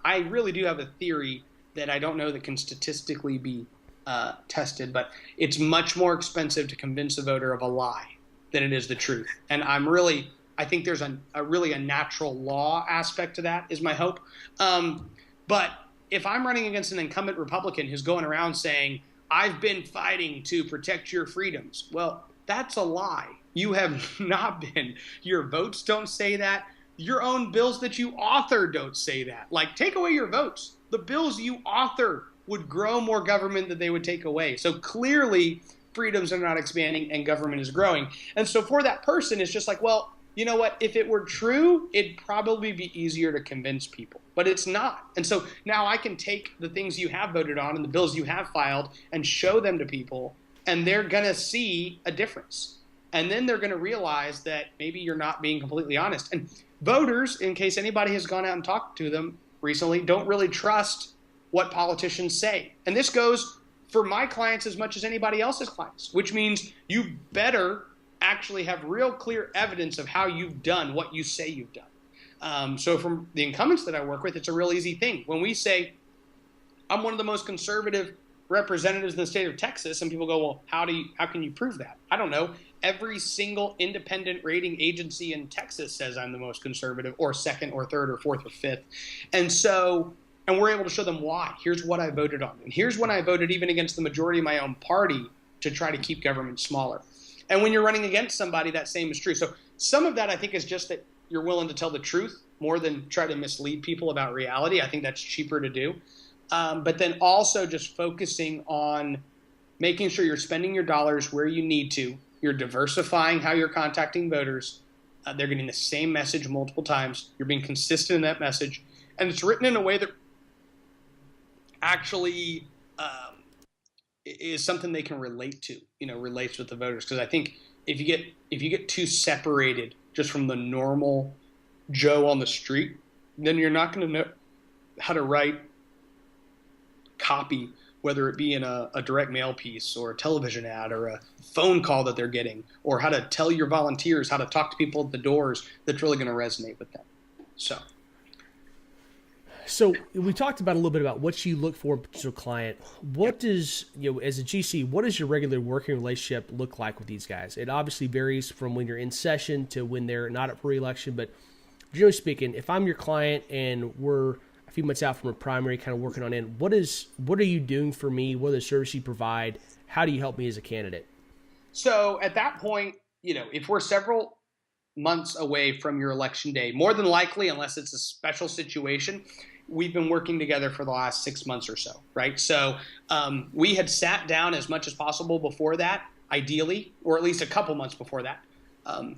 I really do have a theory that I don't know that can statistically be tested, but it's much more expensive to convince a voter of a lie than it is the truth. And I think there's a natural law aspect to that, is my hope. But if I'm running against an incumbent Republican who's going around saying, I've been fighting to protect your freedoms, well, that's a lie. You have not been. Your votes don't say that. Your own bills that you author don't say that. Like, take away your votes. The bills you author would grow more government than they would take away. So clearly, freedoms are not expanding and government is growing. And so for that person, it's just like, well, you know what? If it were true, it'd probably be easier to convince people. But it's not. And so now I can take the things you have voted on and the bills you have filed and show them to people, and they're going to see a difference. And then they're going to realize that maybe you're not being completely honest. And voters, in case anybody has gone out and talked to them recently, don't really trust what politicians say. And this goes for my clients as much as anybody else's clients, which means you better actually have real clear evidence of how you've done what you say you've done. So from the incumbents that I work with, it's a real easy thing. When we say, I'm one of the most conservative representatives in the state of Texas, and people go, well, how can you prove that? I don't know. Every single independent rating agency in Texas says I'm the most conservative, or second or third or fourth or fifth. And we're able to show them why. Here's what I voted on. And here's when I voted even against the majority of my own party to try to keep government smaller. And when you're running against somebody, that same is true. So some of that, I think, is just that you're willing to tell the truth more than try to mislead people about reality. I think that's cheaper to do. But then also just focusing on making sure you're spending your dollars where you need to. You're diversifying how you're contacting voters. They're getting the same message multiple times. You're being consistent in that message. And it's written in a way that actually is something they can relate to, relates with the voters. Because I think if you get too separated just from the normal Joe on the street, then you're not going to know how to write copy, whether it be in a direct mail piece or a television ad or a phone call that they're getting, or how to tell your volunteers how to talk to people at the doors that's really going to resonate with them. So we talked about a little bit about what you look for to a client. What does, as a GC, what does your regular working relationship look like with these guys? It obviously varies from when you're in session to when they're not up for re-election, but generally speaking, if I'm your client and we're a few months out from a primary kind of working on in, what are you doing for me? What are the services you provide? How do you help me as a candidate? So at that point, if we're several months away from your election day, more than likely, unless it's a special situation, we've been working together for the last 6 months or so, right? So we had sat down as much as possible before that, ideally, or at least a couple months before that. And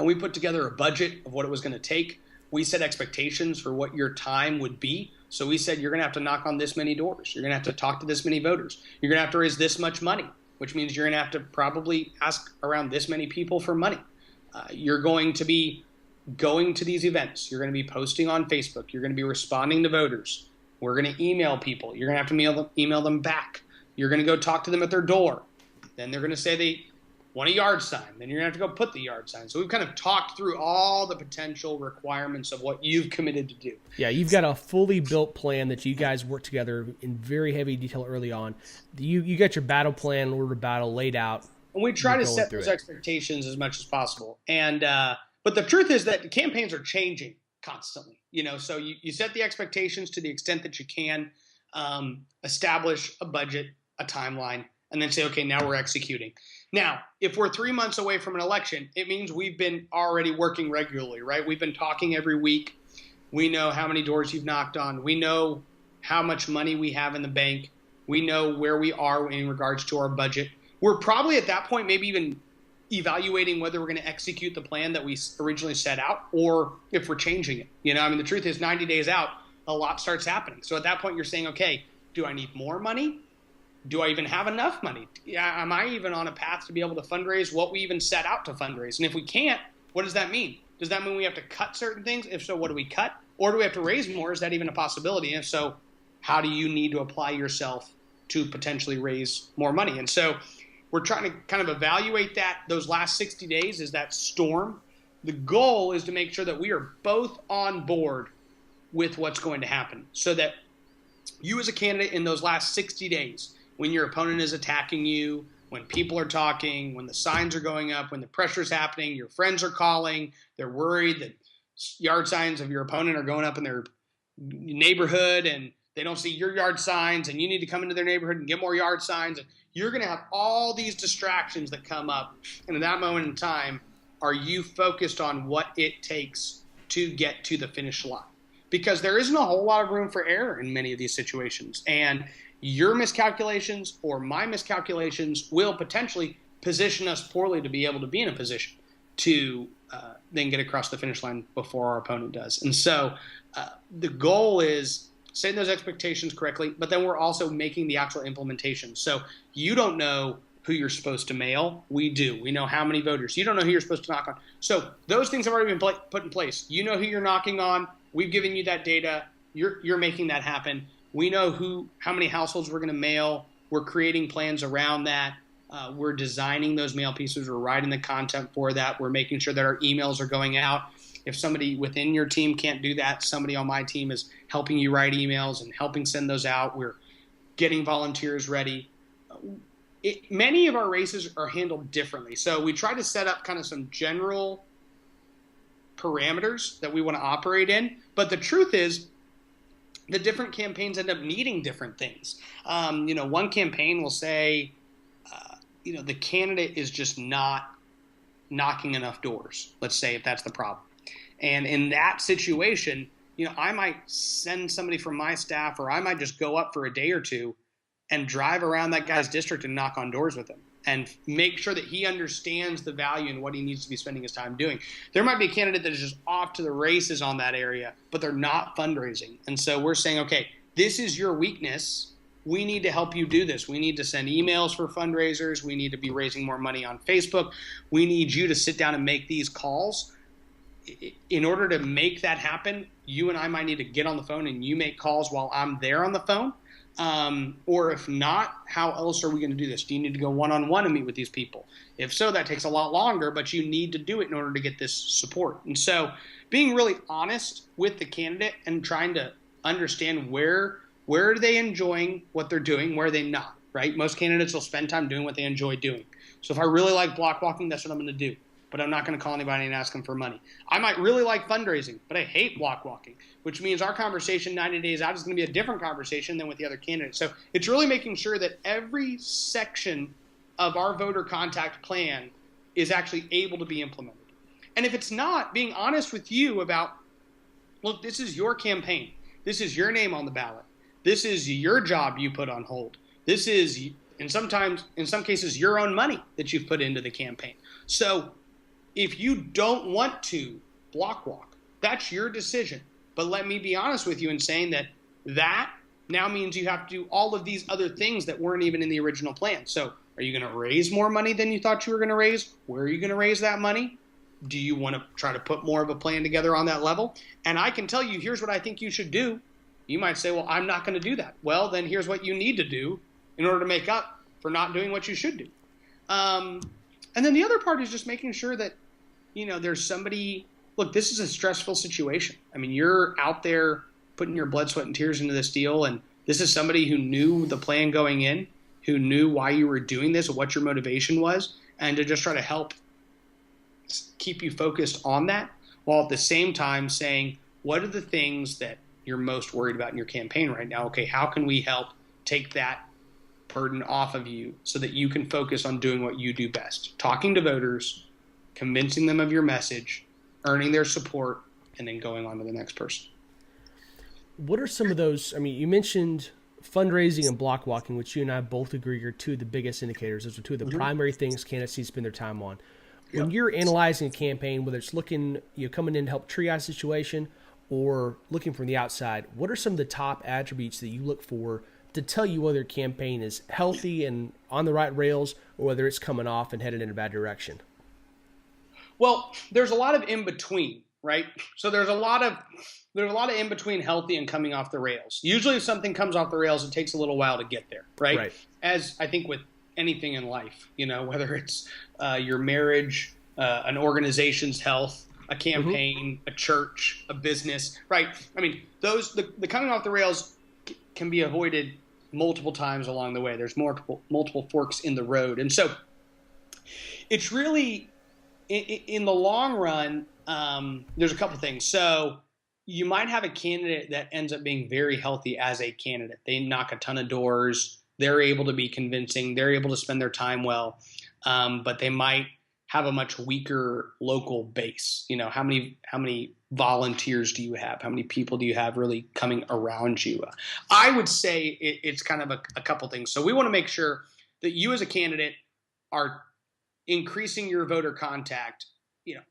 we put together a budget of what it was going to take. We set expectations for what your time would be. So we said, you're going to have to knock on this many doors. You're going to have to talk to this many voters. You're going to have to raise this much money, which means you're going to have to probably ask around this many people for money. You're going to be going to these events. You're going to be posting on Facebook. You're going to be responding to voters. We're going to email people. You're going to have to email them back. You're going to go talk to them at their door. Then they're going to say they want a yard sign. Then you're going to have to go put the yard sign. So we've kind of talked through all the potential requirements of what you've committed to do. Yeah, you've got a fully built plan that you guys work together in very heavy detail early on. You got your battle plan, order of battle laid out. And we try to set those expectations as much as possible. And but the truth is that campaigns are changing constantly. So you set the expectations to the extent that you can, establish a budget, a timeline, and then say, okay, now we're executing. Now, if we're 3 months away from an election, it means we've been already working regularly, right? We've been talking every week. We know how many doors you've knocked on. We know how much money we have in the bank. We know where we are in regards to our budget. We're probably at that point maybe even evaluating whether we're going to execute the plan that we originally set out or if we're changing it. The truth is 90 days out, a lot starts happening. So at that point, you're saying, okay, do I need more money? Do I even have enough money? Am I even on a path to be able to fundraise what we even set out to fundraise? And if we can't, what does that mean? Does that mean we have to cut certain things? If so, what do we cut? Or do we have to raise more? Is that even a possibility? And if so, how do you need to apply yourself to potentially raise more money? And so we're trying to kind of evaluate those last 60 days is that storm. The goal is to make sure that we are both on board with what's going to happen so that you as a candidate in those last 60 days, when your opponent is attacking you, when people are talking, when the signs are going up, when the pressure is happening, your friends are calling, they're worried that yard signs of your opponent are going up in their neighborhood and they don't see your yard signs and you need to come into their neighborhood and get more yard signs. You're going to have all these distractions that come up. And at that moment in time, are you focused on what it takes to get to the finish line? Because there isn't a whole lot of room for error in many of these situations. And your miscalculations or my miscalculations will potentially position us poorly to be able to be in a position to then get across the finish line before our opponent does. And so the goal is setting those expectations correctly, but then we're also making the actual implementation. So you don't know who you're supposed to mail. We do. We know how many voters. You don't know who you're supposed to knock on. So those things have already been put in place. You know who you're knocking on. We've given you that data. You're making that happen. We know how many households we're going to mail. We're creating plans around that. We're designing those mail pieces. We're writing the content for that. We're making sure that our emails are going out. If somebody within your team can't do that, somebody on my team is helping you write emails and helping send those out. We're getting volunteers ready. Many of our races are handled differently. So we try to set up kind of some general parameters that we want to operate in. But the truth is, the different campaigns end up needing different things. One campaign will say, the candidate is just not knocking enough doors, let's say, if that's the problem. And in that situation, I might send somebody from my staff, or I might just go up for a day or two and drive around that guy's district and knock on doors with him and make sure that he understands the value and what he needs to be spending his time doing. There might be a candidate that is just off to the races on that area, but they're not fundraising. And so we're saying, okay, this is your weakness. we need to help you do this. We need to send emails for fundraisers. We need to be raising more money on Facebook. We need you to sit down and make these calls. In order to make that happen, you and I might need to get on the phone and you make calls while I'm there on the phone. Or if not, how else are we going to do this? Do you need to go one-on-one and meet with these people? If so, that takes a lot longer, but you need to do it in order to get this support. And so being really honest with the candidate and trying to understand where are they enjoying what they're doing, where are they not, right? Most candidates will spend time doing what they enjoy doing. So if I really like block walking, that's what I'm going to do. But I'm not going to call anybody and ask them for money. I might really like fundraising, but I hate block walking, which means our conversation 90 days out is going to be a different conversation than with the other candidates. So it's really making sure that every section of our voter contact plan is actually able to be implemented. And if it's not, being honest with you about, look, this is your campaign. This is your name on the ballot. This is your job you put on hold. This is, in some cases, your own money that you've put into the campaign. So if you don't want to block walk, that's your decision. But let me be honest with you in saying that now means you have to do all of these other things that weren't even in the original plan. So are you going to raise more money than you thought you were going to raise? Where are you going to raise that money? Do you want to try to put more of a plan together on that level? And I can tell you, here's what I think you should do. You might say, well, I'm not going to do that. Well, then here's what you need to do in order to make up for not doing what you should do. And then the other part is just making sure that, there's somebody, look, this is a stressful situation. I mean, you're out there putting your blood, sweat, and tears into this deal, and this is somebody who knew the plan going in, who knew why you were doing this, what your motivation was, and to just try to help keep you focused on that, while at the same time saying, what are the things that you're most worried about in your campaign right now? Okay, how can we help take that burden off of you so that you can focus on doing what you do best? Talking to voters, convincing them of your message, earning their support, and then going on to the next person. What are some of those? I mean, you mentioned fundraising and block walking, which you and I both agree are two of the biggest indicators. Those are two of the primary things candidates need to spend their time on. When you're analyzing a campaign, whether it's looking, coming in to help triage a situation or looking from the outside, what are some of the top attributes that you look for to tell you whether a campaign is healthy and on the right rails or whether it's coming off and headed in a bad direction? Well, there's a lot of in between, right? So there's a lot of in between healthy and coming off the rails. Usually if something comes off the rails, it takes a little while to get there, right? As I think with anything in life, whether it's your marriage, an organization's health, a campaign, a church, a business, right? I mean, the coming off the rails can be avoided multiple times along the way. There's multiple forks in the road. And so it's really, in the long run, there's a couple things. So you might have a candidate that ends up being very healthy as a candidate. They knock a ton of doors. They're able to be convincing. They're able to spend their time well, but they might have a much weaker local base. How many volunteers do you have? How many people do you have really coming around you? I would say it's kind of a couple things. So we want to make sure that you as a candidate are increasing your voter contact,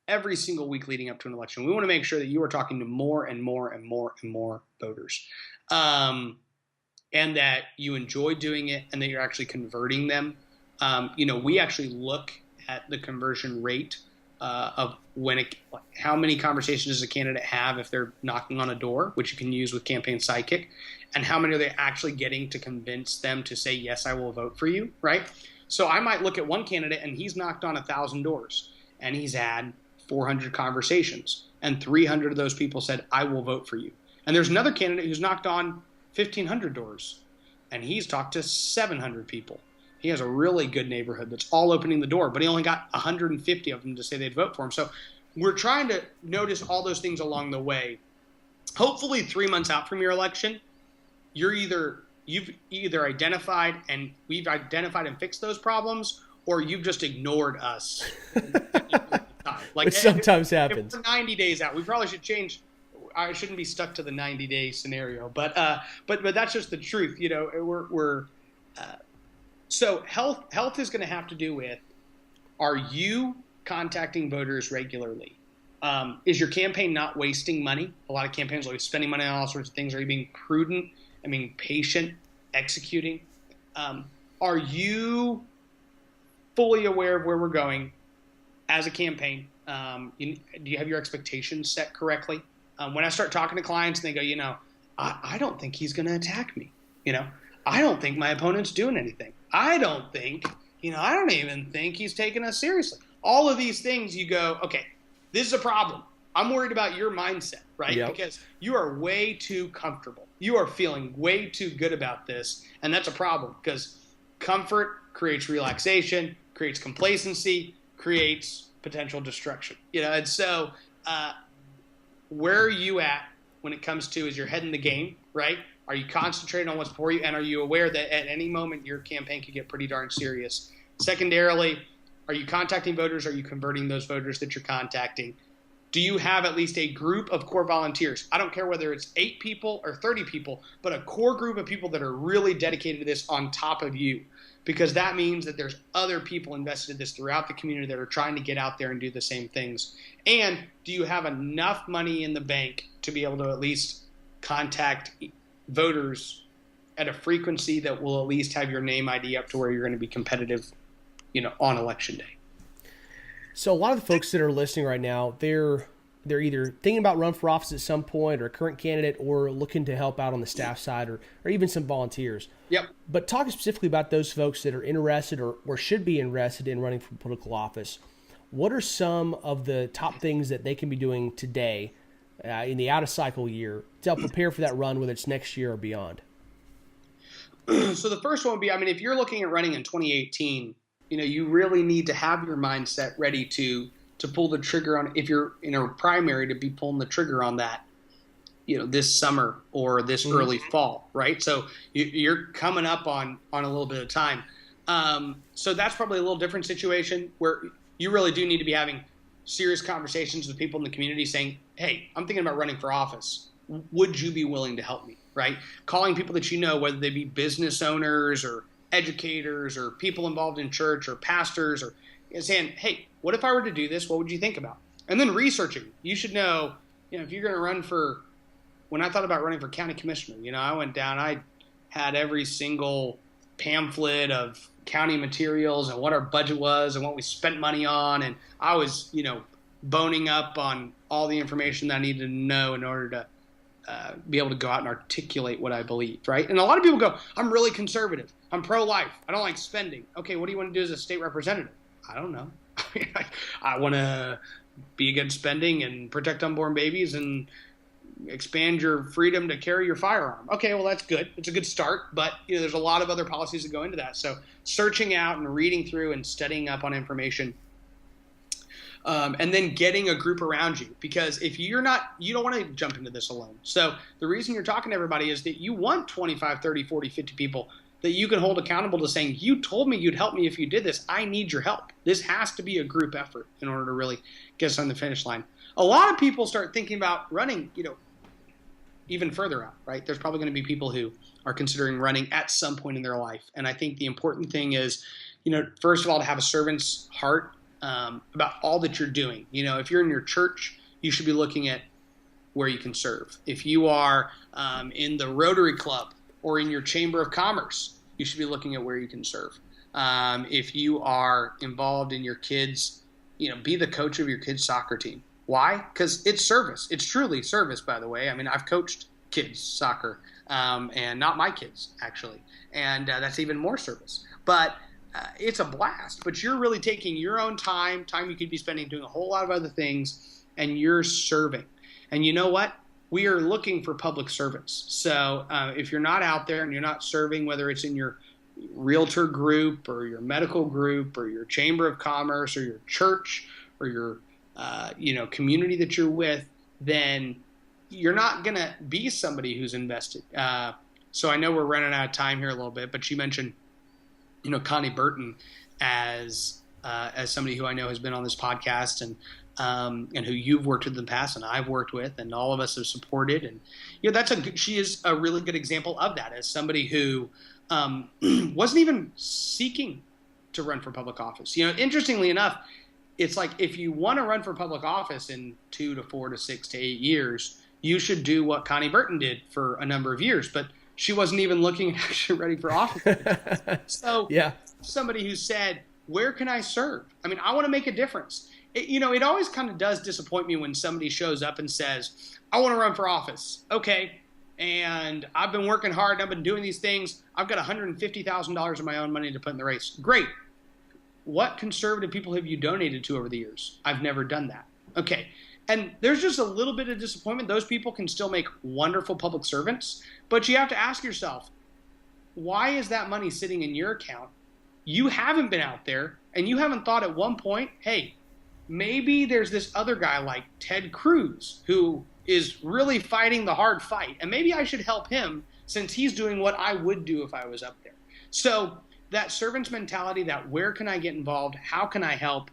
every single week leading up to an election. We want to make sure that you are talking to more and more and more and more voters. And that you enjoy doing it and that you're actually converting them. We actually look at the conversion rate of how many conversations does a candidate have if they're knocking on a door, which you can use with Campaign Sidekick, and how many are they actually getting to convince them to say, yes, I will vote for you, right? So I might look at one candidate and he's knocked on 1,000 doors and he's had 400 conversations and 300 of those people said, I will vote for you. And there's another candidate who's knocked on 1,500 doors and he's talked to 700 people. He has a really good neighborhood that's all opening the door, but he only got 150 of them to say they'd vote for him. So we're trying to notice all those things along the way. Hopefully 3 months out from your election, you've either identified and we've identified and fixed those problems, or you've just ignored us. Which sometimes happens. If we're 90 days out, we probably should change. I shouldn't be stuck to the 90-day scenario, but that's just the truth. So health is going to have to do with, are you contacting voters regularly? Is your campaign not wasting money? A lot of campaigns are spending money on all sorts of things. Are you being prudent and being patient executing. Are you fully aware of where we're going as a campaign? Do you have your expectations set correctly? When I start talking to clients and they go, I don't think he's going to attack me. I don't think my opponent's doing anything. I don't even think he's taking us seriously. All of these things you go, okay, this is a problem. I'm worried about your mindset, right? Yep. Because you are way too comfortable. You are feeling way too good about this. And that's a problem because comfort creates relaxation, creates complacency, creates potential destruction. And so where are you at when it comes to, is your head in the game, right? Are you concentrating on what's before you? And are you aware that at any moment your campaign could get pretty darn serious? Secondarily, are you contacting voters? Are you converting those voters that you're contacting? Do you have at least a group of core volunteers? I don't care whether it's 8 people or 30 people, but a core group of people that are really dedicated to this on top of you, because that means that there's other people invested in this throughout the community that are trying to get out there and do the same things. And do you have enough money in the bank to be able to at least contact voters at a frequency that will at least have your name ID up to where you're going to be competitive, on election day? So a lot of the folks that are listening right now, they're either thinking about run for office at some point or a current candidate or looking to help out on the staff side or even some volunteers. Yep. But talking specifically about those folks that are interested or should be interested in running for political office, what are some of the top things that they can be doing today in the out-of-cycle year to help prepare for that run, whether it's next year or beyond? So the first one would be, if you're looking at running in 2018, you really need to have your mindset ready to pull the trigger on, if you're in a primary, to be pulling the trigger on that, this summer or this early fall, right? So you're coming up on a little bit of time. So that's probably a little different situation where you really do need to be having serious conversations with people in the community saying, hey, I'm thinking about running for office. Would you be willing to help me, right? Calling people that whether they be business owners or educators or people involved in church or pastors, or saying, hey, what if I were to do this? What would you think about? And then researching. You should know, if you're going to run for, when I thought about running for county commissioner, I went down, I had every single pamphlet of county materials and what our budget was and what we spent money on. And I was, boning up on all the information that I needed to know in order to be able to go out and articulate what I believed, right? And a lot of people go, I'm really conservative. I'm pro-life. I don't like spending. Okay, what do you want to do as a state representative? I don't know. I want to be against spending and protect unborn babies and expand your freedom to carry your firearm. Okay, well, that's good. It's a good start, but there's a lot of other policies that go into that. So searching out and reading through and studying up on information, and then getting a group around you, because if you don't want to jump into this alone. So the reason you're talking to everybody is that you want 25, 30, 40, 50 people that you can hold accountable to saying, you told me you'd help me if you did this. I need your help. This has to be a group effort in order to really get us on the finish line. A lot of people start thinking about running, even further out, right? There's probably going to be people who are considering running at some point in their life. And I think the important thing is, first of all, to have a servant's heart about all that you're doing. If you're in your church, you should be looking at where you can serve. If you are in the Rotary Club or in your Chamber of Commerce, you should be looking at where you can serve. If you are involved in your kids, be the coach of your kids' soccer team. Why? Because it's service. It's truly service, by the way. I've coached kids soccer, and not my kids, actually. And that's even more service. But it's a blast. But you're really taking your own time you could be spending doing a whole lot of other things, and you're serving. And you know what? We are looking for public servants. So if you're not out there and you're not serving, whether it's in your realtor group or your medical group or your chamber of commerce or your church or your community that you're with, then you're not going to be somebody who's invested. So I know we're running out of time here a little bit, but you mentioned, Connie Burton as somebody who I know has been on this podcast and who you've worked with in the past and I've worked with and all of us have supported. And, she is a really good example of that as somebody who wasn't even seeking to run for public office. Interestingly enough, it's like if you want to run for public office in 2 to 4 to 6 to 8 years, you should do what Connie Burton did for a number of years. But she wasn't even looking and actually ready for office. So yeah, somebody who said, where can I serve? I mean, I want to make a difference. It always kind of does disappoint me when somebody shows up and says, I want to run for office. Okay. And I've been working hard and I've been doing these things. I've got $150,000 of my own money to put in the race. Great. What conservative people have you donated to over the years? I've never done that. Okay. And there's just a little bit of disappointment. Those people can still make wonderful public servants, but you have to ask yourself, why is that money sitting in your account? You haven't been out there and you haven't thought at one point, hey, maybe there's this other guy like Ted Cruz who is really fighting the hard fight, and maybe I should help him since he's doing what I would do if I was up there. So that servant's mentality, that where can I get involved? How can I help?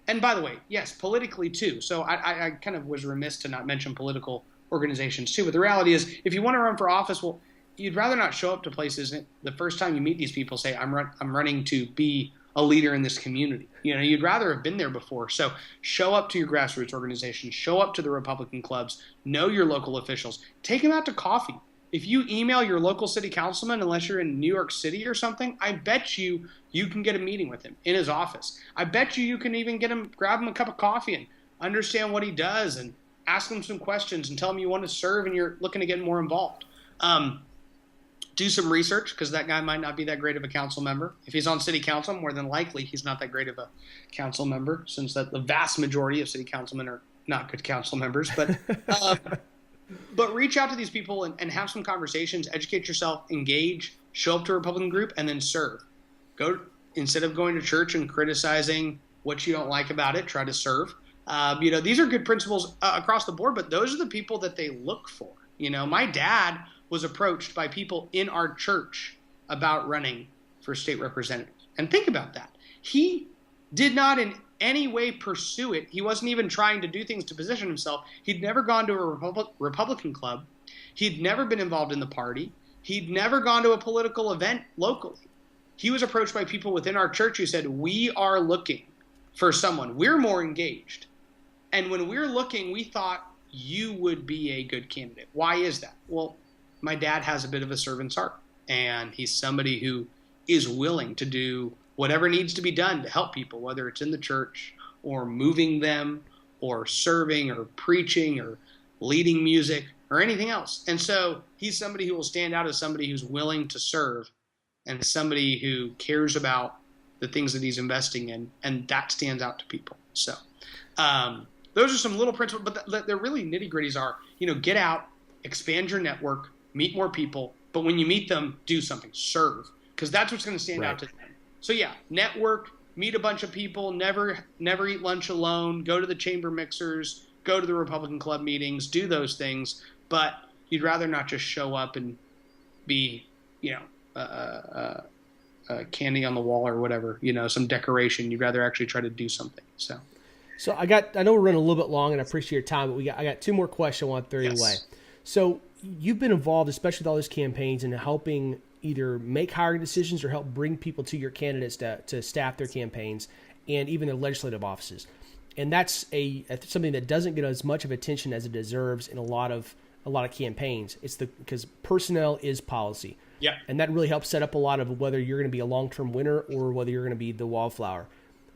And by the way, yes, politically too. So I kind of was remiss to not mention political organizations too. But the reality is, if you want to run for office, well, you'd rather not show up to places the first time you meet these people say, I'm running to be a leader in this community. You'd rather have been there before. So show up to your grassroots organizations, show up to the Republican clubs, know your local officials, take them out to coffee. If you email your local city councilman, unless you're in New York City or something, I bet you can get a meeting with him in his office. I bet you can even grab him a cup of coffee and understand what he does and ask him some questions and tell him you want to serve and you're looking to get more involved. Do some research, because that guy might not be that great of a council member. If he's on city council, more than likely he's not that great of a council member, since that the vast majority of city councilmen are not good council members. But reach out to these people and have some conversations, educate yourself, engage, show up to a Republican group, and then serve. Instead of going to church and criticizing what you don't like about it, try to serve. These are good principles across the board, but those are the people that they look for. My dad was approached by people in our church about running for state representative. And think about that. He did not in any way pursue it. He wasn't even trying to do things to position himself. He'd never gone to a Republican club. He'd never been involved in the party. He'd never gone to a political event locally. He was approached by people within our church who said, we are looking for someone. We're more engaged. And when we're looking, we thought you would be a good candidate. Why is that? Well, my dad has a bit of a servant's heart, and he's somebody who is willing to do whatever needs to be done to help people, whether it's in the church or moving them or serving or preaching or leading music or anything else. And so he's somebody who will stand out as somebody who's willing to serve and somebody who cares about the things that he's investing in, and that stands out to people. So those are some little principles, but they're really nitty-gritties are, get out, expand your network, meet more people, but when you meet them, do something, serve, because that's what's going to stand out to them. So yeah, network, meet a bunch of people, never eat lunch alone, go to the chamber mixers, go to the Republican club meetings, do those things, but you'd rather not just show up and be, candy on the wall or whatever, some decoration. You'd rather actually try to do something. So I know we're running a little bit long, and I appreciate your time, but I got two more questions I want to throw your way. So you've been involved, especially with all these campaigns, in helping either make hiring decisions or help bring people to your candidates to staff their campaigns and even their legislative offices. And that's something that doesn't get as much of attention as it deserves in a lot of campaigns. Because personnel is policy. Yeah. And that really helps set up a lot of whether you're going to be a long-term winner or whether you're going to be the wallflower.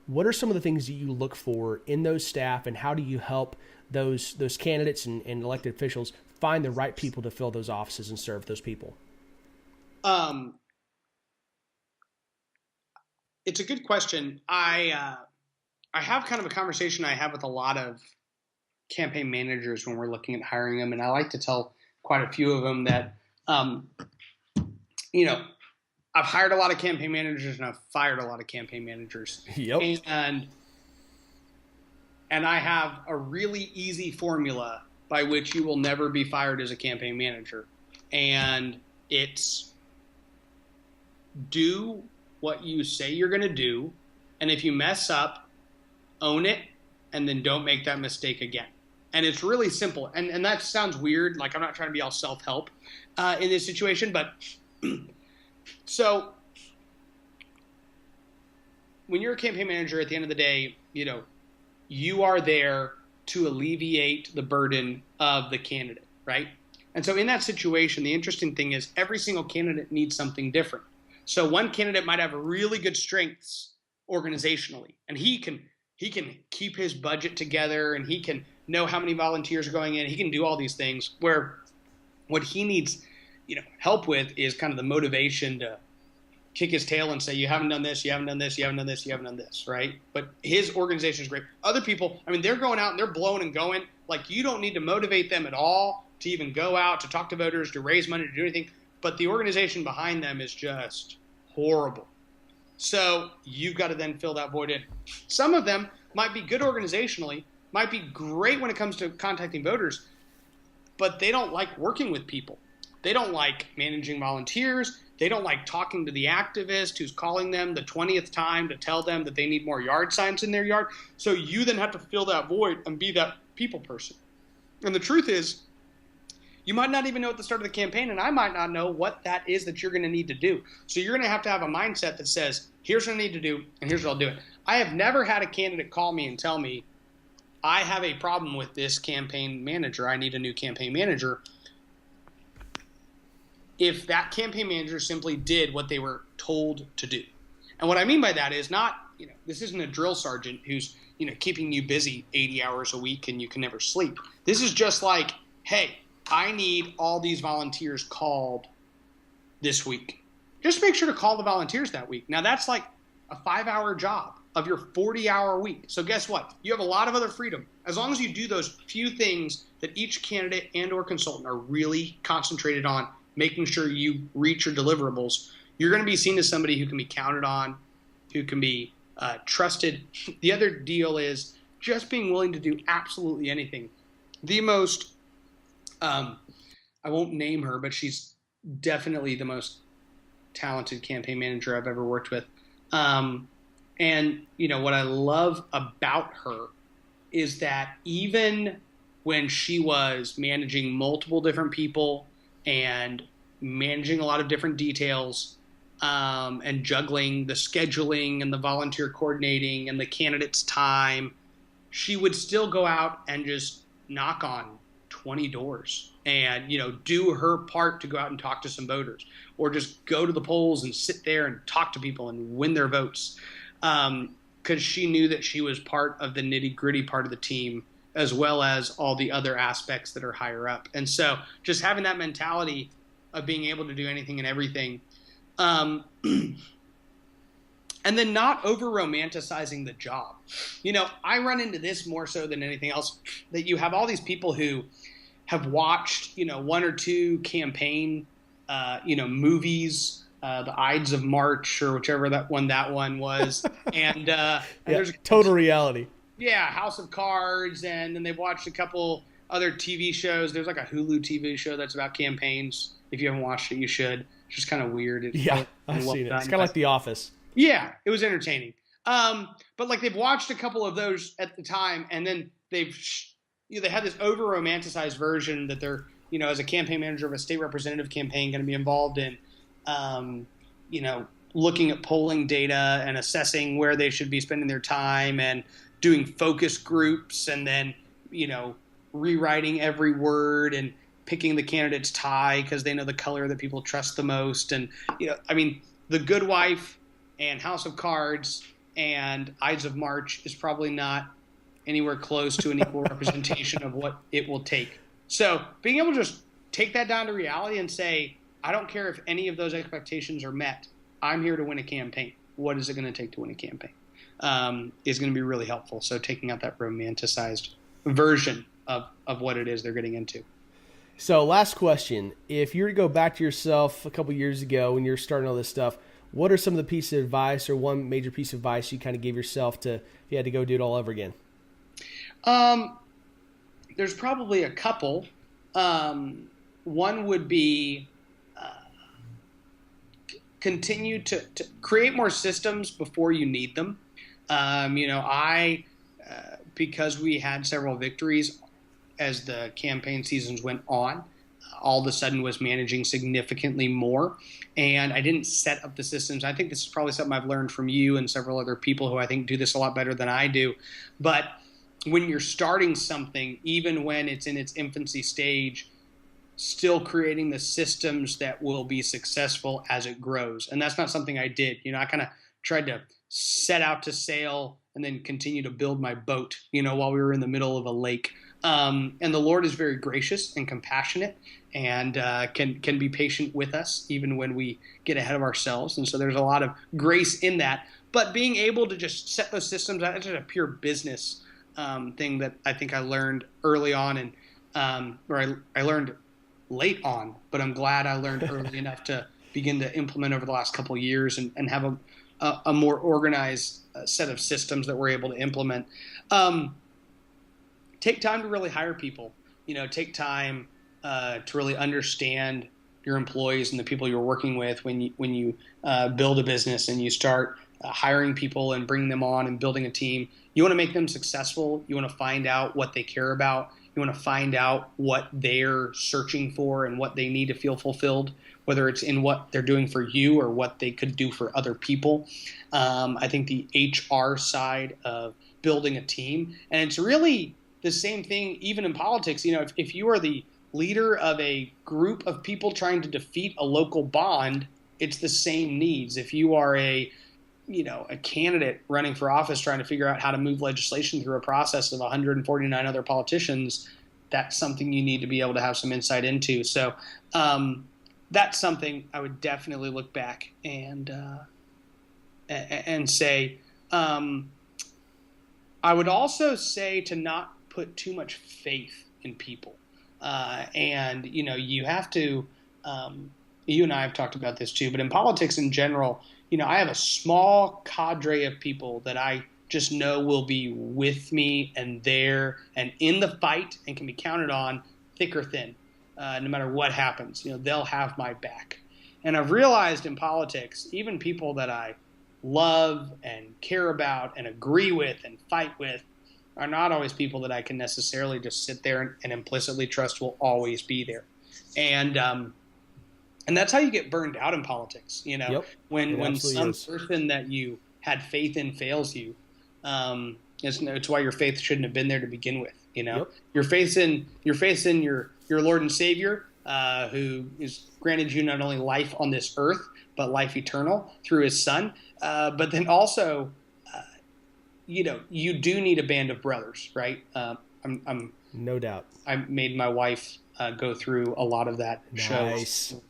What are some of the things that you look for in those staff, and how do you help those candidates and elected officials find the right people to fill those offices and serve those people? It's a good question. I have kind of a conversation I have with a lot of campaign managers when we're looking at hiring them, and I like to tell quite a few of them that, I've hired a lot of campaign managers and I've fired a lot of campaign managers. Yep. And I have a really easy formula by which you will never be fired as a campaign manager. And it's do what you say you're going to do. And if you mess up, own it, and then don't make that mistake again. And it's really simple. And that sounds weird. Like, I'm not trying to be all self-help in this situation, but so when you're a campaign manager, at the end of the day, you are there to alleviate the burden of the candidate, right? And so in that situation, the interesting thing is every single candidate needs something different. So one candidate might have really good strengths organizationally, and he can keep his budget together, and he can know how many volunteers are going in. He can do all these things, where what he needs, help with is kind of the motivation to kick his tail and say, you haven't done this, you haven't done this, you haven't done this, you haven't done this, right? But his organization is great. Other people, they're going out and they're blowing and going. Like, you don't need to motivate them at all to even go out, to talk to voters, to raise money, to do anything. But the organization behind them is just horrible. So you've got to then fill that void in. Some of them might be good organizationally, might be great when it comes to contacting voters, but they don't like working with people. They don't like managing volunteers. They don't like talking to the activist who's calling them the 20th time to tell them that they need more yard signs in their yard. So you then have to fill that void and be that people person. And the truth is, you might not even know at the start of the campaign, and I might not know what that is that you're going to need to do. So you're going to have a mindset that says, here's what I need to do, and here's what I'll do it. I have never had a candidate call me and tell me, I have a problem with this campaign manager. I need a new campaign manager. If that campaign manager simply did what they were told to do. And what I mean by that is not, this isn't a drill sergeant who's, keeping you busy 80 hours a week and you can never sleep. This is just like, hey, I need all these volunteers called this week. Just make sure to call the volunteers that week. Now, that's like a 5-hour job of your 40-hour week. So guess what? You have a lot of other freedom. As long as you do those few things that each candidate and or consultant are really concentrated on, making sure you reach your deliverables, you're going to be seen as somebody who can be counted on, who can be trusted. The other deal is just being willing to do absolutely anything. The most, I won't name her, but she's definitely the most talented campaign manager I've ever worked with. And, what I love about her is that even when she was managing multiple different people and managing a lot of different details, and juggling the scheduling and the volunteer coordinating and the candidate's time, she would still go out and just knock on 20 doors and, do her part to go out and talk to some voters, or just go to the polls and sit there and talk to people and win their votes. Because she knew that she was part of the nitty-gritty part of the team, as well as all the other aspects that are higher up. And so just having that mentality of being able to do anything and everything, and then not over-romanticizing the job. I run into this more so than anything else, that you have all these people who have watched, one or two campaign, movies, the Ides of March or whichever that one was. And there's total reality. Yeah, House of Cards, and then they've watched a couple other TV shows. There's like a Hulu TV show that's about campaigns. If you haven't watched it, you should. It's just kind of weird. I've seen it. It's kind of like The Office. Yeah, it was entertaining. But like they've watched a couple of those at the time, and then they had this over-romanticized version that they're, as a campaign manager of a state representative campaign, going to be involved in, looking at polling data and assessing where they should be spending their time and doing focus groups, and then, rewriting every word and picking the candidate's tie because they know the color that people trust the most. And, The Good Wife and House of Cards and Ides of March is probably not anywhere close to an equal representation of what it will take. So being able to just take that down to reality and say, I don't care if any of those expectations are met. I'm here to win a campaign. What is it going to take to win a campaign? Is going to be really helpful. So taking out that romanticized version of what it is they're getting into. So last question, if you were to go back to yourself a couple years ago when you're starting all this stuff, what are some of the pieces of advice or one major piece of advice you kind of gave yourself to, if you had to go do it all over again? There's probably a couple. One would be continue to create more systems before you need them. Because we had several victories as the campaign seasons went on, all of a sudden was managing significantly more. And I didn't set up the systems. I think this is probably something I've learned from you and several other people who I think do this a lot better than I do. But when you're starting something, even when it's in its infancy stage, still creating the systems that will be successful as it grows. And that's not something I did. I kind of tried to set out to sail and then continue to build my boat, while we were in the middle of a lake. And the Lord is very gracious and compassionate and can be patient with us even when we get ahead of ourselves. And so there's a lot of grace in that. But being able to just set those systems out, it's just a pure business thing that I think I learned early on, and or I learned late on, but I'm glad I learned early enough to begin to implement over the last couple of years and have a more organized set of systems that we're able to implement. Take time to really hire people. Take time to really understand your employees and the people you're working with when you build a business and you start hiring people and bringing them on and building a team. You want to make them successful. You want to find out what they care about. You want to find out what they're searching for and what they need to feel fulfilled, whether it's in what they're doing for you or what they could do for other people. I think the HR side of building a team, and it's really the same thing even in politics. If you are the leader of a group of people trying to defeat a local bond, it's the same needs. If you are a candidate running for office trying to figure out how to move legislation through a process of 149 other politicians, that's something you need to be able to have some insight into. So that's something I would definitely look back and say. I would also say to not put too much faith in people. And you have to, you and I have talked about this too, but in politics in general, I have a small cadre of people that I just know will be with me and there and in the fight and can be counted on thick or thin, no matter what happens. They'll have my back. And I've realized in politics, even people that I love and care about and agree with and fight with are not always people that I can necessarily just sit there and implicitly trust will always be there. And that's how you get burned out in politics. Yep, when some person that you had faith in fails you, it's why your faith shouldn't have been there to begin with. Yep. Your faith in your Lord and Savior, who is granted you not only life on this earth but life eternal through His Son. But then also, you do need a band of brothers, right? I'm no doubt. I made my wife go through a lot of that Nice. show.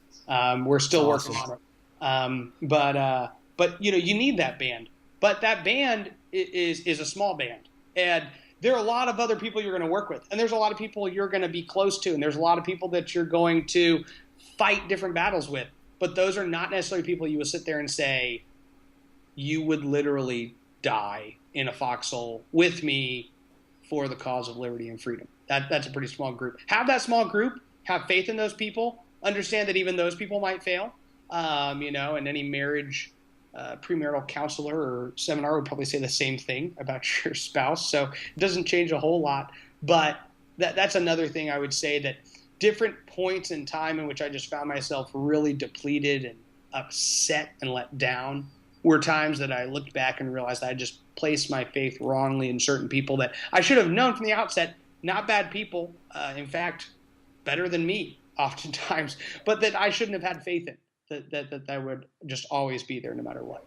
We're still Awesome. working on it. But you need that band. But that band is a small band. And there are a lot of other people you're going to work with. And there's a lot of people you're going to be close to. And there's a lot of people that you're going to fight different battles with. But those are not necessarily people you would sit there and say, you would literally die in a foxhole with me for the cause of liberty and freedom. That's a pretty small group. Have that small group. Have faith in those people. Understand that even those people might fail. And any marriage premarital counselor or seminar would probably say the same thing about your spouse. So it doesn't change a whole lot. But that's another thing I would say, that different points in time in which I just found myself really depleted and upset and let down were times that I looked back and realized I just placed my faith wrongly in certain people that I should have known from the outset, not bad people, in fact, better than me oftentimes, but that I shouldn't have had faith in, that would just always be there no matter what.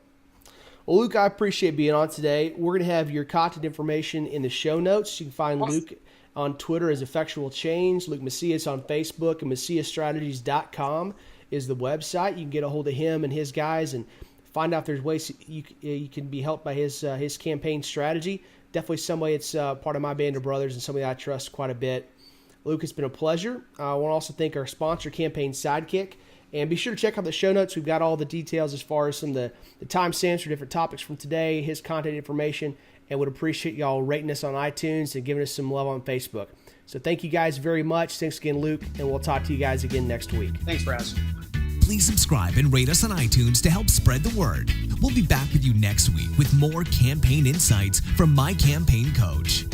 Well, Luke, I appreciate being on today. We're going to have your contact information in the show notes. You can find Awesome. Luke on Twitter as Effectual Change, Luke Macias on Facebook, and MaciasStrategies.com is the website. You can get a hold of him and his guys and find out if there's ways you can be helped by his campaign strategy. Definitely somebody that's part of my band of brothers and somebody I trust quite a bit. Luke, it's been a pleasure. I want to also thank our sponsor, Campaign Sidekick. And be sure to check out the show notes. We've got all the details as far as some of the timestamps for different topics from today, his contact information, and would appreciate y'all rating us on iTunes and giving us some love on Facebook. So thank you guys very much. Thanks again, Luke, and we'll talk to you guys again next week. Thanks, Raz. Please subscribe and rate us on iTunes to help spread the word. We'll be back with you next week with more campaign insights from My Campaign Coach.